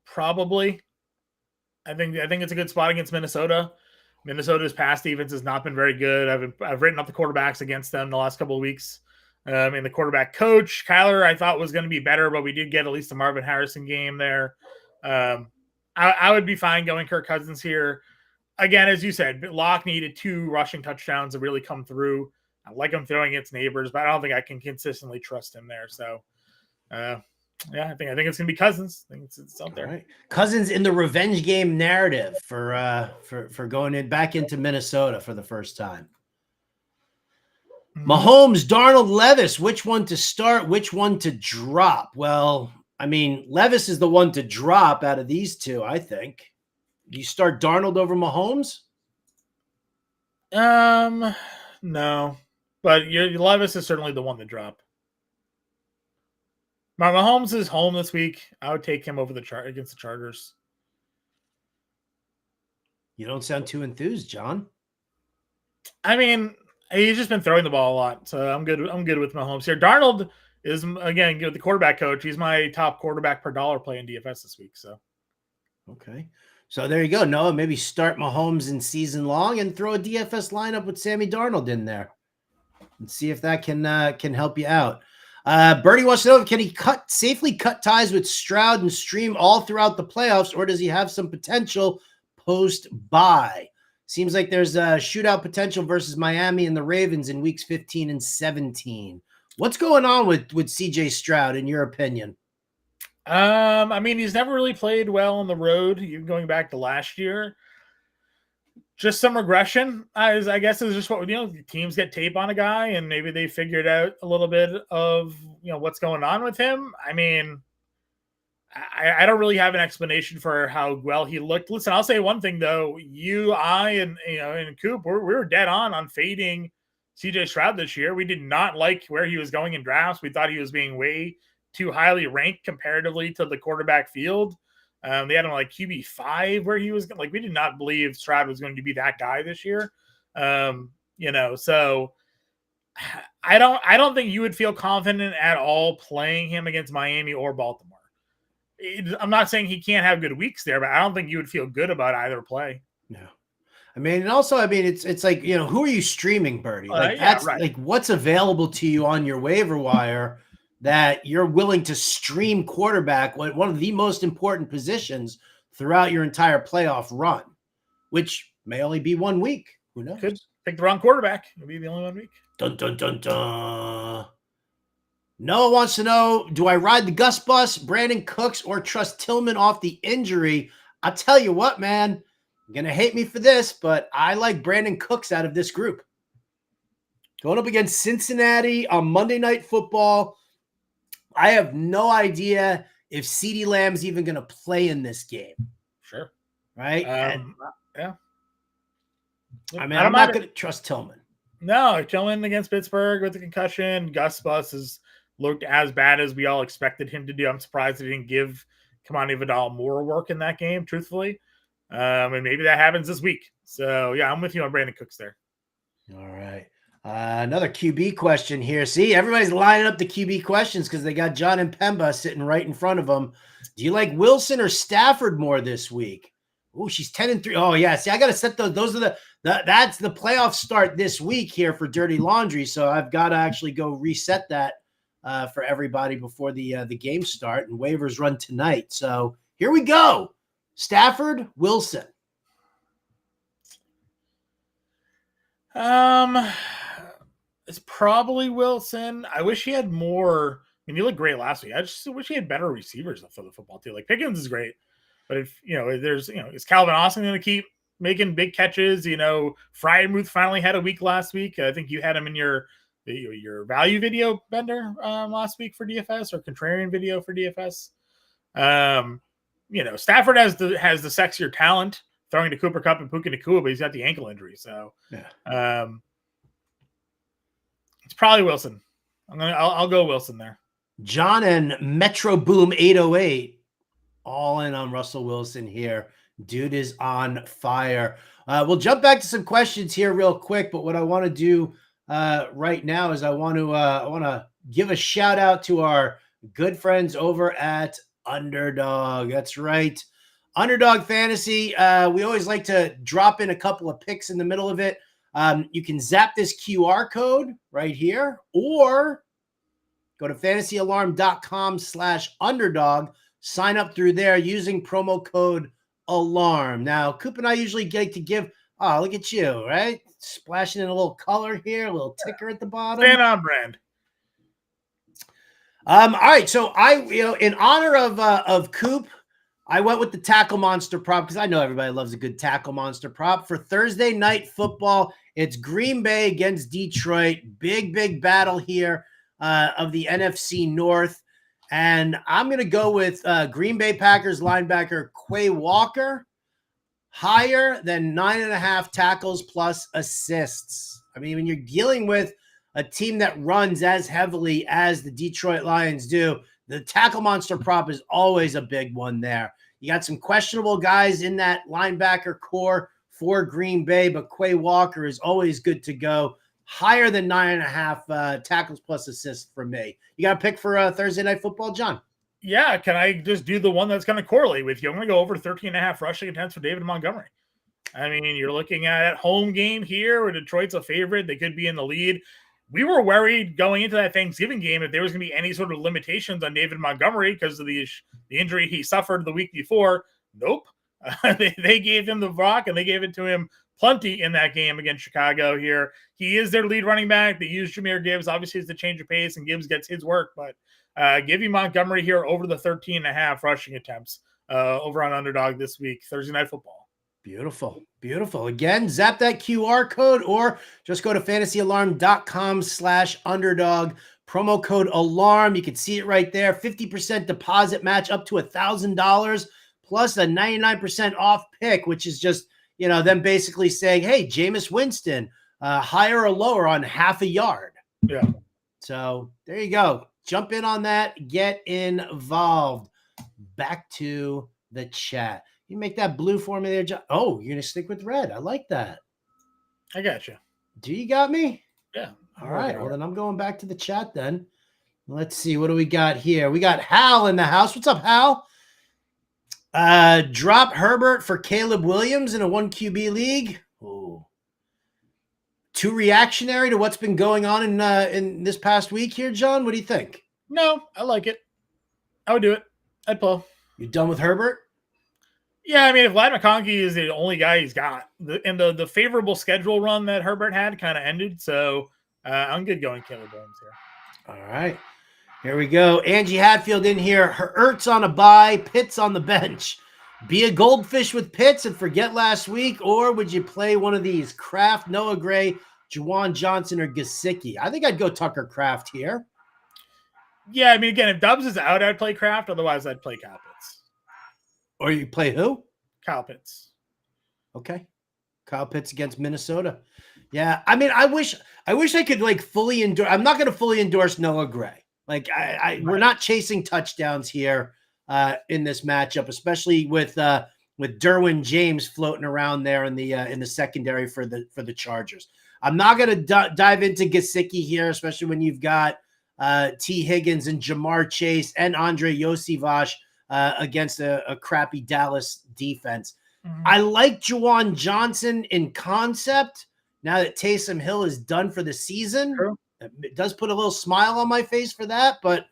probably. I think it's a good spot against Minnesota. Minnesota's pass defense has not been very good. I've written up the quarterbacks against them the last couple of weeks. And the quarterback coach, Kyler, I thought was going to be better, but we did get at least a Marvin Harrison game there. I would be fine going Kirk Cousins here. Again, as you said, Locke needed 2 rushing touchdowns to really come through. I like him throwing against neighbors, but I don't think I can consistently trust him there. So, yeah, I think it's gonna be Cousins. I think it's out there. Right. Cousins in the revenge game narrative for going back into Minnesota for the first time. Mahomes, Darnold, Levis, which one to start, which one to drop? Well, I mean, Levis is the one to drop out of these two, I think. Do you start Darnold over Mahomes? No. But your Levis is certainly the one to drop. Mahomes is home this week. I would take him over against the Chargers. You don't sound too enthused, John. I mean, he's just been throwing the ball a lot, so I'm good. I'm good with Mahomes here. Darnold is, again, the quarterback coach. He's my top quarterback per dollar play in DFS this week. So, okay. So there you go, Noah. Maybe start Mahomes in season long and throw a DFS lineup with Sammy Darnold in there. and see if that can help you out. Bernie wants to know, can he safely cut ties with Stroud and stream all throughout the playoffs, or does he have some potential post-bye? Seems like there's a shootout potential versus Miami and the Ravens in weeks 15 and 17. What's going on with CJ Stroud, in your opinion? I mean, he's never really played well on the road, even going back to last year. Just some regression, I guess, is just what teams get tape on a guy, and maybe they figured out a little bit of what's going on with him. I mean, I don't really have an explanation for how well he looked. Listen, I'll say one thing though: I, and Coop, we were dead on fading CJ Stroud this year. We did not like where he was going in drafts. We thought he was being way too highly ranked comparatively to the quarterback field. They had him like QB5 where he was like, we did not believe Stroud was going to be that guy this year. So I don't think you would feel confident at all playing him against Miami or Baltimore. I'm not saying he can't have good weeks there, but I don't think you would feel good about either play. No. I mean, and also, I mean, it's like, who are you streaming, Birdie? Like that's right. Like what's available to you on your waiver wire that you're willing to stream quarterback, one of the most important positions throughout your entire playoff run, which may only be 1 week. Who knows? Could pick the wrong quarterback. It'll be the only 1 week. Dun, dun, dun, dun. Noah wants to know, do I ride the Gus bus, Brandon Cooks, or trust Tillman off the injury? I'll tell you what, man, you're going to hate me for this, but I like Brandon Cooks out of this group. Going up against Cincinnati on Monday Night Football, I have no idea if CeeDee Lamb's even going to play in this game. Sure. Right? Yeah. I mean, I'm not going to trust Tillman. No, Tillman against Pittsburgh with the concussion. Gus Bus has looked as bad as we all expected him to do. I'm surprised he didn't give Kamani Vidal more work in that game, truthfully. And maybe that happens this week. So, yeah, I'm with you on Brandon Cooks there. All right. Another QB question here. See, everybody's lining up the QB questions because they got Jon Impemba sitting right in front of them. Do you like Wilson or Stafford more this week? Oh, she's 10-3. Oh, yeah. See, I got to set those. Those are that's the playoff start this week here for Dirty Laundry. So I've got to actually go reset that for everybody before the game start, and waivers run tonight. So here we go. Stafford, Wilson. It's probably Wilson. I wish he had more. I mean, he looked great last week. I just wish he had better receivers for the football team. Like Pickens is great, but if there's is Calvin Austin going to keep making big catches? Fryermuth finally had a week last week. I think you had him in your value video, Bender, last week for DFS, or contrarian video for DFS. Stafford has the sexier talent throwing to Cooper Kupp and Puka Nacua, but he's got the ankle injury. So yeah. It's probably Wilson. I'll go Wilson there. John and Metro Boom 808 all in on Russell Wilson here. Dude is on fire. We'll jump back to some questions here real quick, but what I want to do right now is I want to give a shout out to our good friends over at Underdog. That's right. Underdog Fantasy. We always like to drop in a couple of picks in the middle of it. You can zap this QR code right here, or go to fantasyalarm.com/underdog. Sign up through there using promo code ALARM. Now, Coop and I usually get to give, oh, look at you, right? Splashing in a little color here, a little ticker at the bottom. Fan on brand. All right. So in honor of Coop, I went with the Tackle Monster prop because I know everybody loves a good Tackle Monster prop. For Thursday Night Football, it's Green Bay against Detroit. Big battle here of the NFC North. And I'm going to go with Green Bay Packers linebacker Quay Walker, higher than 9.5 tackles plus assists. I mean, when you're dealing with a team that runs as heavily as the Detroit Lions do, the Tackle Monster prop is always a big one there. You got some questionable guys in that linebacker core for Green Bay, but Quay Walker is always good to go. Higher than 9.5 tackles plus assists from me. You got a pick for Thursday Night Football, John? Yeah, can I just do the one that's going to correlate with you? I'm going to go over 13.5 rushing attempts for David Montgomery. I mean, you're looking at home game here where Detroit's a favorite. They could be in the lead. we were worried going into that Thanksgiving game if there was going to be any sort of limitations on David Montgomery because of the injury he suffered the week before. Nope. They gave him the rock, and they gave it to him plenty in that game against Chicago here. He is their lead running back. They use Jahmyr Gibbs. Obviously, it's the change of pace, and Gibbs gets his work. But give you Montgomery here over the 13.5 rushing attempts over on Underdog this week, Thursday Night Football. Beautiful. Beautiful. Again, zap that QR code or just go to fantasyalarm.com/underdog. Promo code ALARM. You can see it right there. 50% deposit match up to $1,000 plus a 99% off pick, which is just, them basically saying, hey, Jameis Winston, higher or lower on half a yard. Yeah. So there you go. Jump in on that. Get involved. Back to the chat. You make that blue for me there, John. Oh, you're going to stick with red. I like that. I got you. Do you got me? Yeah. All right. Well, then I'm going back to the chat then. Let's see. What do we got here? We got Hal in the house. What's up, Hal? Drop Herbert for Caleb Williams in a 1QB league. Ooh. Too reactionary to what's been going on in this past week here, John? What do you think? No, I like it. I would do it. I'd pull. You done with Herbert? Yeah, I mean, if Vlad McConkey is the only guy he's got, the favorable schedule run that Herbert had kind of ended, so I'm good going Caleb Williams here. All right. Here we go. Angie Hatfield in here. Ertz on a bye, Pitts on the bench. Be a goldfish with Pitts and forget last week, or would you play one of these? Kraft, Noah Gray, Juwan Johnson, or Gesicki? I think I'd go Tucker Kraft here. Yeah, I mean, again, if Dubs is out, I'd play Kraft. Otherwise, I'd play Kyle Pitts. Or you play who? Kyle Pitts. Okay. Kyle Pitts against Minnesota. Yeah. I mean, I wish I could fully endorse. I'm not going to fully endorse Noah Gray. We're not chasing touchdowns here in this matchup, especially with Derwin James floating around there in the secondary for the Chargers. I'm not going to dive into Gesicki here, especially when you've got T. Higgins and Jamar Chase and Andre Yosivas against a crappy Dallas defense. Mm-hmm. I like Juwan Johnson in concept. Now that Taysom Hill is done for the season, it does put a little smile on my face for that. But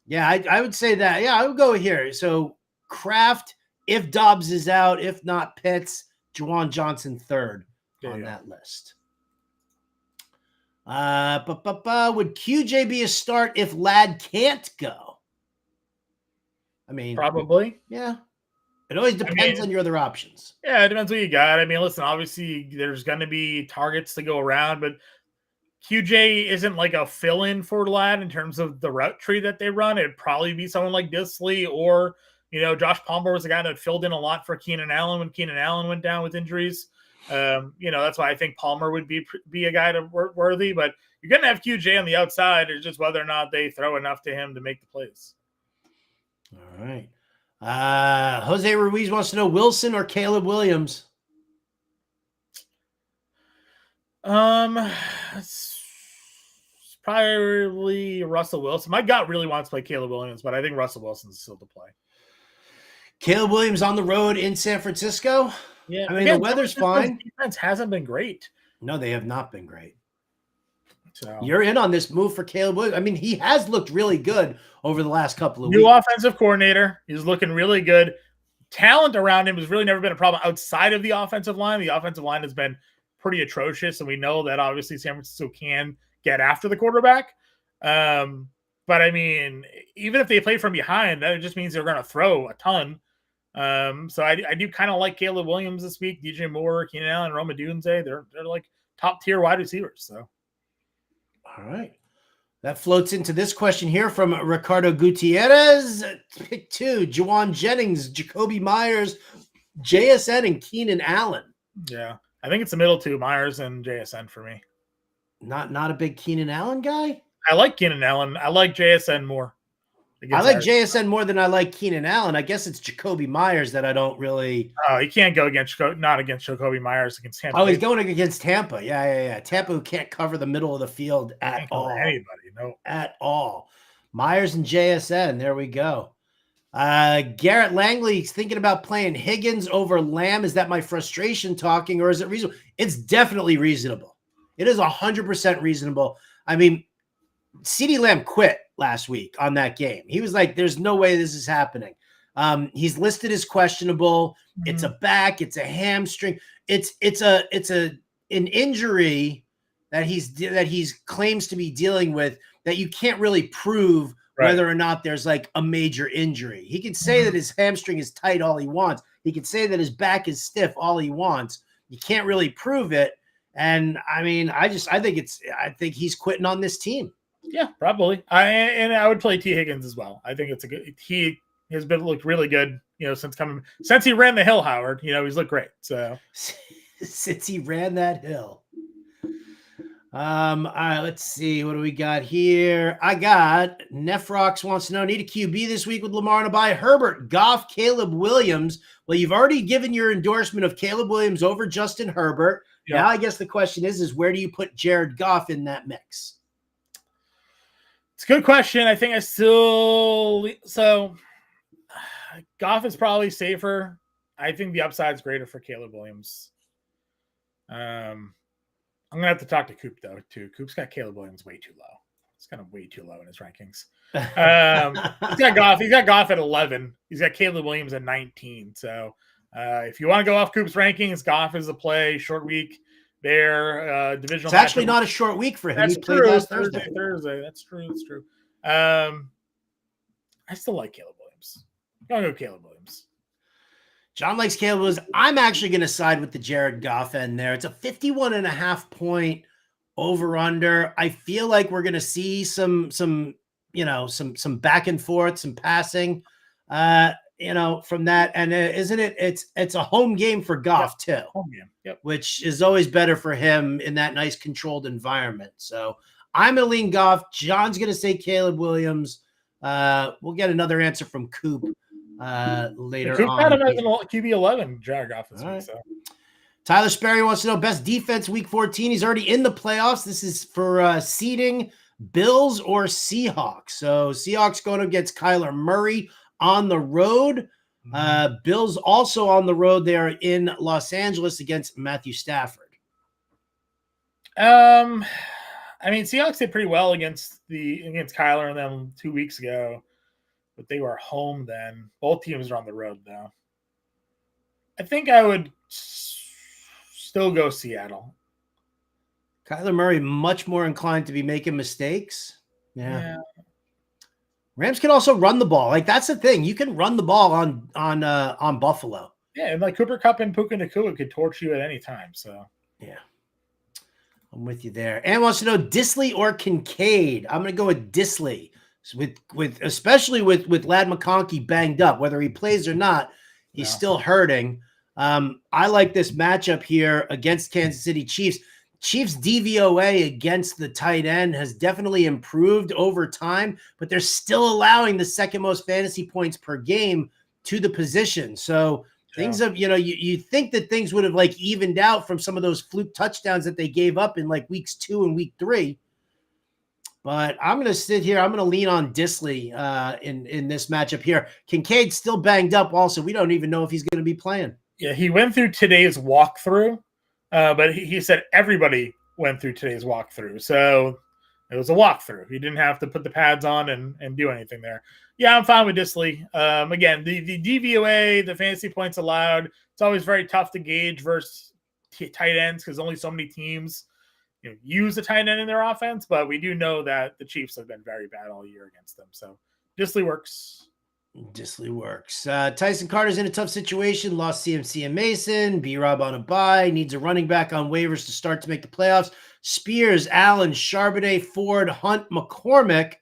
yeah, I would say that. Yeah, I would go here. So Kraft, if Dobbs is out, if not Pitts, Juwan Johnson third on that list. Would QJ be a start if Ladd can't go? I mean, probably. Yeah. It always depends on your other options. Yeah, it depends what you got. I mean, listen, obviously there's going to be targets to go around, but QJ isn't like a fill-in for Ladd in terms of the route tree that they run. It'd probably be someone like Disley or, Josh Palmer was a guy that filled in a lot for Keenan Allen when Keenan Allen went down with injuries. That's why I think Palmer would be a guy to worthy, but you're going to have QJ on the outside. It's just whether or not they throw enough to him to make the plays. All right. Jose Ruiz wants to know Wilson or Caleb Williams. It's probably Russell Wilson. My gut really wants to play Caleb Williams, but I think Russell Wilson's still to play. Caleb Williams on the road in San Francisco. Yeah, I mean, the weather's fine. Defense hasn't been great. No, they have not been great. So you're in on this move for Caleb Williams. I mean, he has looked really good over the last couple of weeks. New offensive coordinator. He's looking really good. Talent around him has really never been a problem outside of the offensive line. The offensive line has been pretty atrocious, and we know that obviously San Francisco can get after the quarterback. But I mean, even if they play from behind, that just means they're going to throw a ton. So I do kind of like Caleb Williams this week. DJ Moore, Keenan Allen, Roma Dunze. They're like top tier wide receivers. So. All right. That floats into this question here from Ricardo Gutierrez. Pick 2, Juwan Jennings, Jacoby Myers, JSN, and Keenan Allen. Yeah. I think it's the middle two, Myers and JSN for me. Not a big Keenan Allen guy? I like Keenan Allen. I like JSN more. I like JSN more than I like Keenan Allen. I guess it's Jacoby Myers that I don't really. Oh, he can't go against Jacoby Myers against Tampa. Oh, he's going against Tampa. Yeah. Tampa who can't cover the middle of the field at all. Anybody, no. At all. Myers and JSN. There we go. Garrett Langley's thinking about playing Higgins over Lamb. Is that my frustration talking, or is it reasonable? It's definitely reasonable. It is 100% reasonable. I mean, CeeDee Lamb quit last week on that game. He was like, there's no way this is happening. He's listed as questionable. It's a back, it's a hamstring. It's an injury that he's claims to be dealing with that you can't really prove whether or not there's like a major injury. He can say that his hamstring is tight all he wants. He can say that his back is stiff all he wants. You can't really prove it. And I mean, I think he's quitting on this team. Yeah, probably. I would play T. Higgins as well. I think it's a good. He has been looked really good, since he ran the hill. Howard, he's looked great. So since he ran that hill. All right, let's see. What do we got here? I got Nefrox wants to know, need a QB this week with Lamar and a bye. Herbert, Goff, Caleb Williams. Well, you've already given your endorsement of Caleb Williams over Justin Herbert. Yeah. Now I guess the question is where do you put Jared Goff in that mix? It's a good question. I think Goff is probably safer. I think the upside is greater for Caleb Williams. I'm gonna have to talk to Coop though too. Coop's got Caleb Williams way too low. It's kind of way too low in his rankings. He's got Goff. He's got Goff at 11. He's got Caleb Williams at 19. So if you want to go off Coop's rankings, Goff is a play. Short week there. Divisional. It's actually not a short week for him. That's he played true. last Thursday. That's true. That's true. I still like Caleb Williams. I'm gonna go Caleb Williams. John likes Caleb Williams. I'm actually going to side with the Jared Goff end there. It's a 51.5 point over under. I feel like we're going to see some back and forth, some passing, from that. And isn't it? It's a home game for Goff too. Home game. Yep. Which is always better for him in that nice controlled environment. So I'm going to lean Goff. John's going to say Caleb Williams. We'll get another answer from Coop. Later Coop on. had him as an QB 11, Jared Goff this week. Right. So. Tyler Sperry wants to know best defense week 14. He's already in the playoffs. This is for seeding Bills or Seahawks. So Seahawks going against Kyler Murray on the road. Bills also on the road. They are in Los Angeles against Matthew Stafford. I mean, Seahawks did pretty well against Kyler and them 2 weeks ago. But they were home then. Both teams are on the road now. I think I would still go Seattle. Kyler Murray much more inclined to be making mistakes. Yeah. Rams can also run the ball. Like that's the thing. You can run the ball on Buffalo. Yeah, and like Cooper Kupp and Puka Nacua could torch you at any time. So yeah. I'm with you there. And wants to know Disley or Kincaid. I'm gonna go with Disley. Especially with Ladd McConkey banged up, whether he plays or not, he's still hurting. I like this matchup here against Kansas City Chiefs. Chiefs DVOA against the tight end has definitely improved over time, but they're still allowing the second most fantasy points per game to the position. So things have, you think that things would have like evened out from some of those fluke touchdowns that they gave up in like weeks 2 and week 3. But I'm going to sit here. I'm going to lean on Disley in this matchup here. Kincaid's still banged up also. We don't even know if he's going to be playing. Yeah, he went through today's walkthrough, but he said everybody went through today's walkthrough. So it was a walkthrough. He didn't have to put the pads on and do anything there. Yeah, I'm fine with Disley. Again, the DVOA, the fantasy points allowed, it's always very tough to gauge versus tight ends because only so many teams use a tight end in their offense, but we do know that the Chiefs have been very bad all year against them. So Disley works. Tyson Carter's in a tough situation. Lost CMC and Mason. B-Rob on a bye. Needs a running back on waivers to start to make the playoffs. Spears, Allen, Charbonnet, Ford, Hunt, McCormick.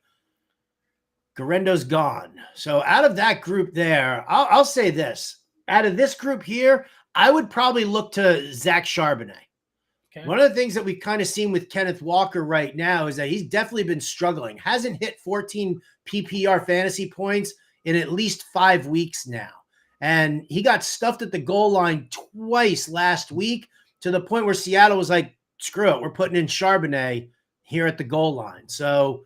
Garendo's gone. So out of that group there, I'll say this. Out of this group here, I would probably look to Zach Charbonnet. One of the things that we've kind of seen with Kenneth Walker right now is that he's definitely been struggling. Hasn't hit 14 PPR fantasy points in at least 5 weeks now. And he got stuffed at the goal line twice last week to the point where Seattle was like, screw it, we're putting in Charbonnet here at the goal line. So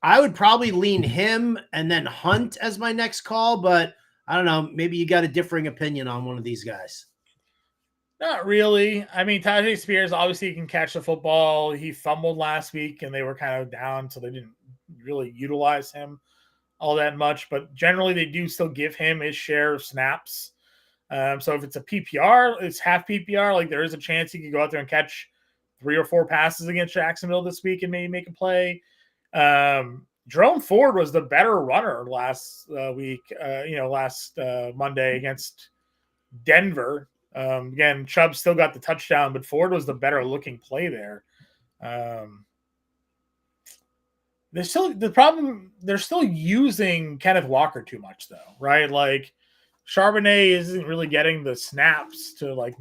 I would probably lean him and then Hunt as my next call, but I don't know. Maybe you got a differing opinion on one of these guys. Not really. I mean, Tajay Spears obviously can catch the football. He fumbled last week, and they were kind of down, so they didn't really utilize him all that much. But generally, they do still give him his share of snaps. So if it's a PPR, it's half PPR. Like there is a chance he could go out there and catch 3 or 4 passes against Jacksonville this week and maybe make a play. Jerome Ford was the better runner last week. Last Monday against Denver. Again, Chubb still got the touchdown, but Ford was the better looking play there. There's still the problem. They're still using Kenneth Walker too much, though, right? Like Charbonnet isn't really getting the snaps to like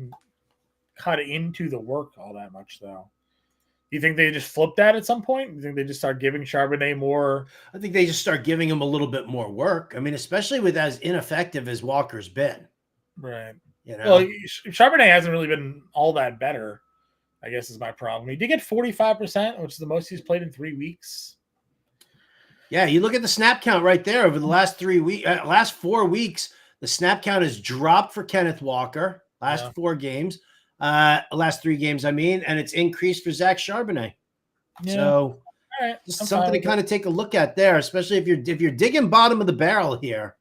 cut into the work all that much, though. Do you think they just flip that at some point? Do you think they just start giving Charbonnet more? I think they just start giving him a little bit more work. I mean, especially with as ineffective as Walker's been. Right. You know? Well, Charbonnet hasn't really been all that better, I guess is my problem. He did get 45%, which is the most he's played in 3 weeks. Yeah, you look at the snap count right there over the last 4 weeks. The snap count has dropped for Kenneth Walker last 4 games, last 3 games, I mean, and it's increased for Zach Charbonnet. Yeah. So just something to kind of take a look at there, especially if you're digging bottom of the barrel here.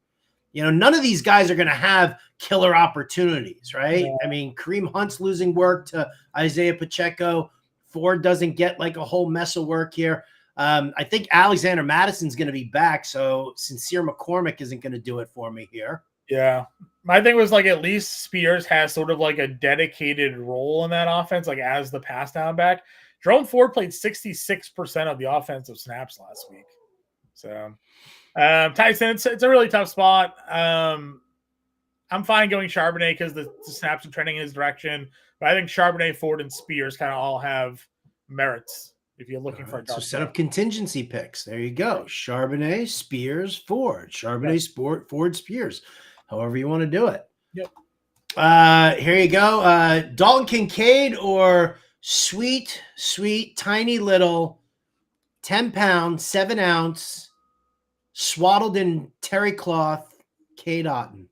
You know, none of these guys are going to have killer opportunities, right? Yeah. I mean, Kareem Hunt's losing work to Isaiah Pacheco. Ford doesn't get like a whole mess of work here. I think Alexander Madison's going to be back, so Sincere McCormick isn't going to do it for me here. Yeah. My thing was like at least Spears has sort of like a dedicated role in that offense, like as the pass down back. Jerome Ford played 66% of the offensive snaps last week. So Tyson, it's a really tough spot. I'm fine going Charbonnet because the snaps are trending in his direction. But I think Charbonnet, Ford, and Spears kind of all have merits if you're looking for a so set up contingency picks. There you go. Charbonnet, Spears, Ford. Charbonnet, Ford, Spears. However you want to do it. Yep. Here you go. Dalton Kincaid or sweet, tiny little 10-pound, 7-ounce, swaddled in terry cloth, Cade Otton.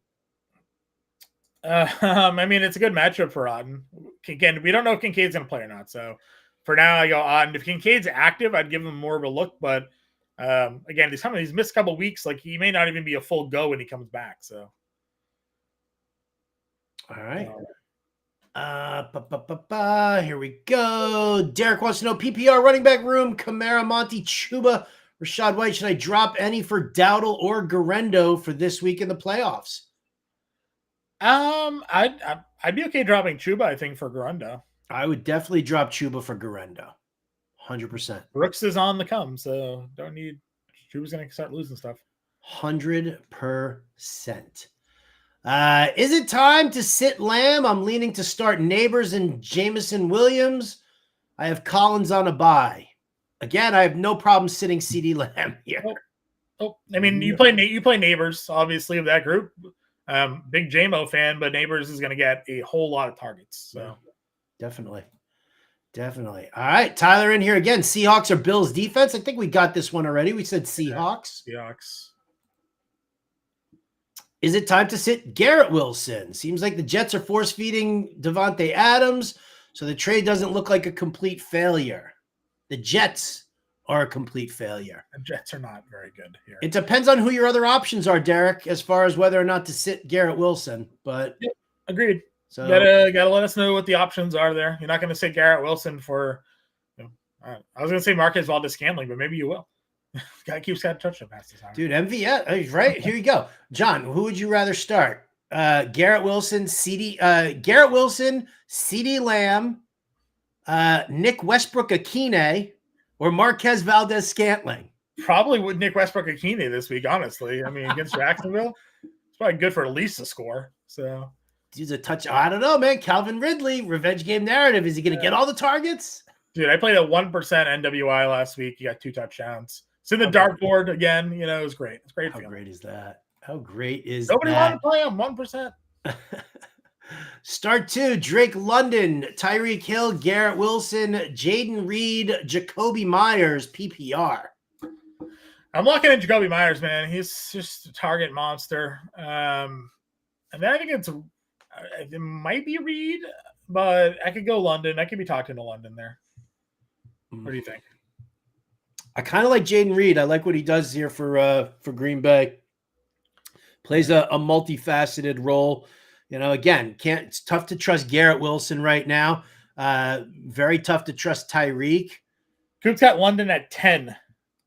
I mean, it's a good matchup for Otton. Again, we don't know if Kincaid's going to play or not. So for now, I go Otton. If Kincaid's active, I'd give him more of a look. But again, he's missed a couple weeks. Like he may not even be a full go when he comes back. So. All right. Here we go. Derek wants to know PPR running back room, Kamara, Monty, Chuba, Rashad White. Should I drop any for Dowdle or Garendo for this week in the playoffs? I'd be okay dropping Chuba, I think, for Garendo. I would definitely drop Chuba for Garendo. 100%. Brooks is on the come, so Chuba's going to start losing stuff. 100%. Is it time to sit Lamb? I'm leaning to start Neighbors and Jameson Williams. I have Collins on a bye. Again, I have no problem sitting CD Lamb here. I mean, you play Neighbors, obviously, of that group. Big JMO fan, but Neighbors is going to get a whole lot of targets. So definitely. All right, Tyler in here again. Seahawks or Bills defense? I think we got this one already. We said Seahawks. Seahawks. Is it time to sit Garrett Wilson? Seems like the Jets are force-feeding Devontae Adams, so the trade doesn't look like a complete failure. The Jets are a complete failure. The Jets are not very good here. It depends on who your other options are, Derek, as far as whether or not to sit Garrett Wilson. But yep, agreed. So gotta let us know what the options are there. You're not going to sit Garrett Wilson for. I was going to say Marquez Valdes-Scantling, but maybe you will. Guy keeps got a touchdown pass this time. Dude, MVS, right? Here you go. John, who would you rather start? Garrett Wilson, CD Lamb, Nick Westbrook-Akine, or Marquez Valdes-Scantling? Probably with Nick Westbrook-Akine this week, honestly. I mean, against Jacksonville, it's probably good for at least a score. So dude's a touch. I don't know, man. Calvin Ridley, revenge game narrative. Is he going to get all the targets? Dude, I played a 1% NWI last week. He got 2 touchdowns. It's in the dartboard again. You know, it was great. It's great. How great is that? How great is Nobody that? wanted to play him 1%. Start 2, Drake London, Tyreek Hill, Garrett Wilson, Jaden Reed, Jacoby Myers, PPR. I'm locking in Jacoby Myers, man. He's just a target monster. And then I think it might be Reed. but I could go London. I could be talking to London there. What do you think? I kind of like Jaden Reed. I like what he does here for Green Bay. Plays a multifaceted role. Again, it's tough to trust Garrett Wilson right now. Very tough to trust Tyreek. Coop's got London at 10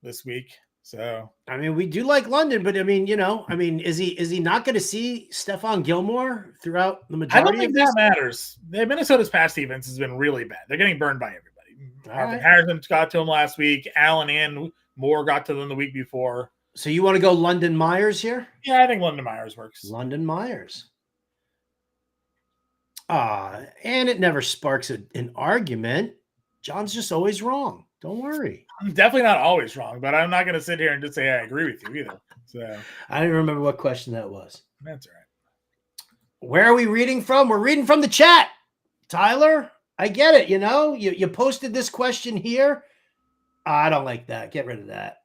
this week. So we do like London, but is he not going to see Stephon Gilmore throughout the majority? I don't think that matters. Minnesota's pass defense has been really bad. They're getting burned by everybody. Marvin Harrison got to him last week. Allen and Moore got to them the week before. So you want to go London Myers here? Yeah, I think London Myers works. London Myers. And it never sparks an argument. John's just always wrong. Don't worry. I'm definitely not always wrong, but I'm not going to sit here and just say I agree with you either. So I don't remember what question that was. That's all right. Where are we reading from? We're reading from the chat. Tyler, I get it. You posted this question here. I don't like that. Get rid of that.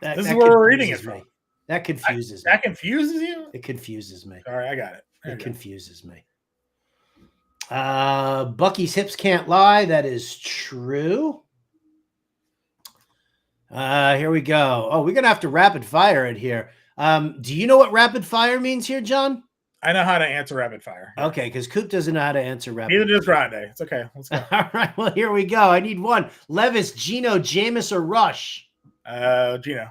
This is where we're reading it from. That confuses me. That confuses you? It confuses me. All right, I got it. It confuses me. Bucky's hips can't lie. That is true. Here we go. Oh, we're going to have to rapid fire it here. Do you know what rapid fire means here, John? I know how to answer rapid fire. Okay, because Coop doesn't know how to answer rapid fire. Neither does Grande. It's okay. Let's go. All right, well, here we go. I need one. Levis, Geno, Jameis, or Rush? Geno.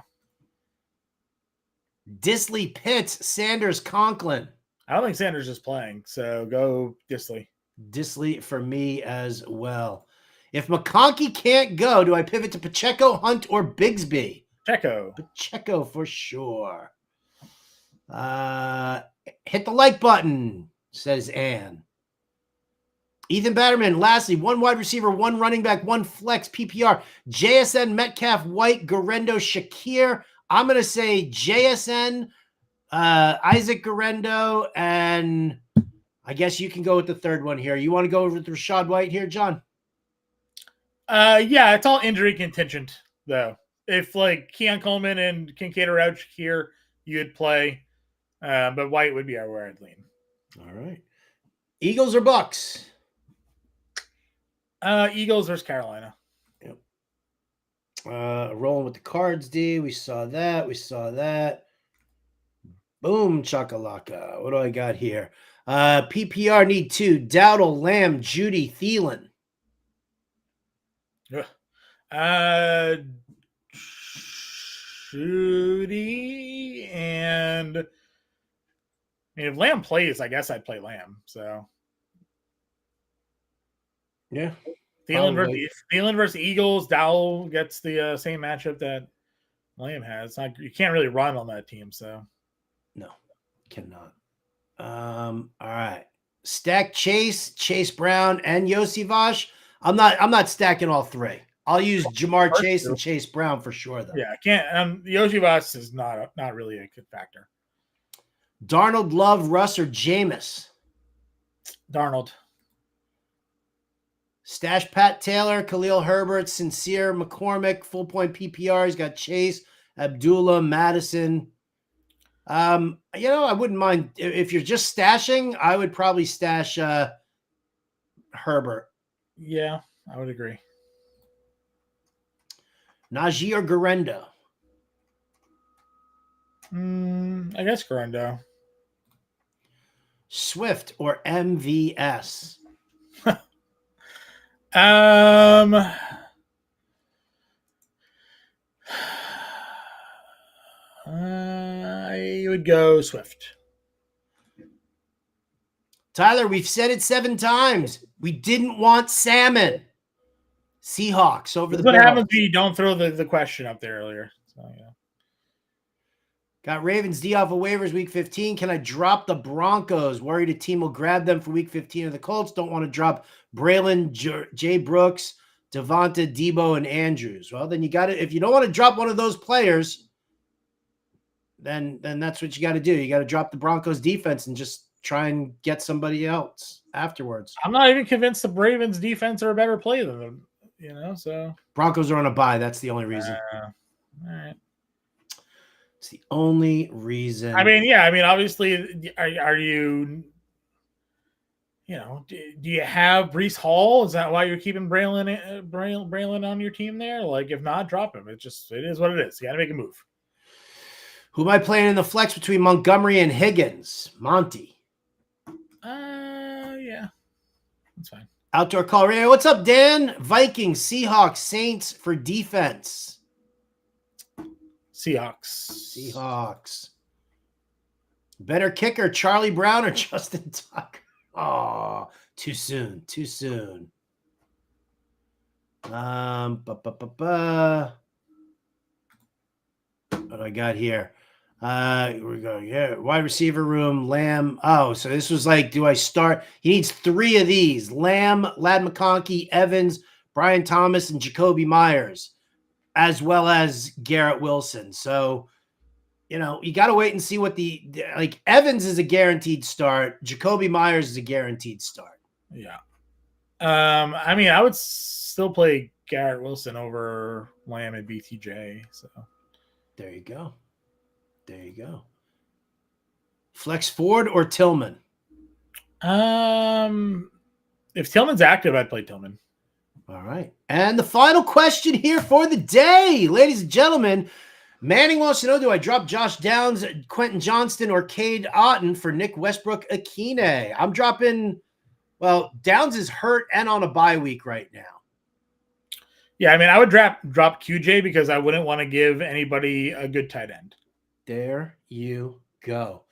Disley, Pitts, Sanders, Conklin. I don't think Sanders is playing, so go Disley. Disley for me as well. If McConkey can't go, do I pivot to Pacheco, Hunt, or Bigsby? Pacheco for sure. Hit the like button, says Ann. Ethan Batterman, lastly, one wide receiver, one running back, one flex, PPR. JSN, Metcalf, White, Garendo, Shakir. I'm going to say JSN, Isaac Garendo, and I guess you can go with the third one here. You want to go with Rachaad White here, John? Yeah, it's all injury contingent, though. If Keon Coleman and Kincaid are out here, you'd play. But White would be where I'd lean. All right. Eagles or Bucks? Eagles versus Carolina. Yep. Rolling with the Cards, D. We saw that. Boom, chakalaka. What do I got here? PPR need 2. Dowdle, Lamb, Judy, Thielen. Judy, and if Lamb plays, I guess I'd play Lamb. So yeah, Thielen versus Eagles. Dowell gets the same matchup that Lamb has. You can't really run on that team, so no, cannot. All right, stack Chase Brown, and Yossi. I'm not stacking all three. I'll use Jamar Chase and Chase Brown for sure, though. Yeah, I can't. Yossi is not really a good factor. Darnold, Love, Russ, or Jameis? Darnold. Stash Pat Taylor, Khalil Herbert, Sincere, McCormick, full point PPR. He's got Chase, Abdullah, Madison. I wouldn't mind if you're just stashing. I would probably stash Herbert. Yeah, I would agree. Najee or Garendo? I guess Garendo. Swift or MVS? I would go Swift. Tyler, we've said it 7 times. We didn't want salmon. Seahawks over the Bills. What happens if you don't throw the question up there earlier? So, yeah. Got Ravens D off of waivers week 15. Can I drop the Broncos? Worried a team will grab them for week 15 of the Colts. Don't want to drop Braylon, Jay Brooks, Devonta, Debo, and Andrews. Well, then you got to, if you don't want to drop one of those players, then that's what you got to do. You got to drop the Broncos defense and just try and get somebody else afterwards. I'm not even convinced the Ravens defense are a better play than them. So Broncos are on a bye. That's the only reason. All right. It's the only reason. Obviously, are you? do you have Brees Hall? Is that why you're keeping Braylon on your team there? Like, if not, drop him. It is what it is. You got to make a move. Who am I playing in the flex between Montgomery and Higgins? Monty. Yeah, that's fine. Outdoor call. What's up, Dan? Vikings, Seahawks, Saints for defense. Seahawks. Better kicker, Charlie Brown or Justin Tucker? Oh, too soon. What do I got here? We're going, wide receiver room, Lamb. Oh, so this was like, do I start? He needs 3 of these: Lamb, Ladd McConkey, Evans, Brian Thomas, and Jacoby Myers, as well as Garrett Wilson. So, you got to wait and see what like Evans is a guaranteed start. Jacoby Myers is a guaranteed start. Yeah. I mean, I would still play Garrett Wilson over Lamb and BTJ. So there you go. Flex Ford or Tillman? If Tillman's active, I'd play Tillman. All right. And the final question here for the day, ladies and gentlemen. Manning wants to know, do I drop Josh Downs, Quentin Johnston, or Cade Otton for Nick Westbrook-Akine? I'm dropping, Downs is hurt and on a bye week right now. Yeah, I mean, I would drop QJ because I wouldn't want to give anybody a good tight end. There you go.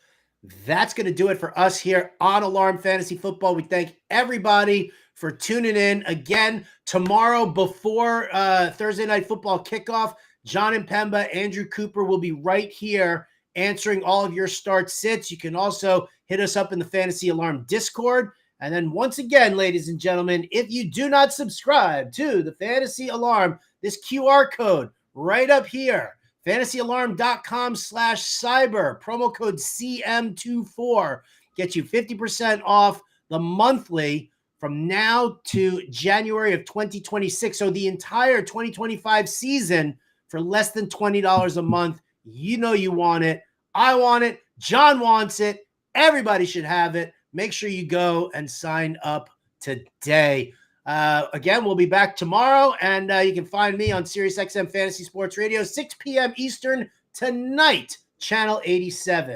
That's going to do it for us here on Alarm Fantasy Football. We thank everybody for tuning in. Again, tomorrow before Thursday Night Football kickoff, Jon Impemba, Andrew Cooper will be right here answering all of your start sits. You can also hit us up in the Fantasy Alarm Discord. And then once again, ladies and gentlemen, if you do not subscribe to the Fantasy Alarm, this QR code right up here, fantasyalarm.com/cyber, promo code CM24, gets you 50% off the monthly from now to January of 2026. So the entire 2025 season for less than $20 a month. You want it. I want it. John wants it. Everybody should have it. Make sure you go and sign up today. Again, we'll be back tomorrow, and you can find me on SiriusXM Fantasy Sports Radio, 6 p.m. Eastern tonight, Channel 87.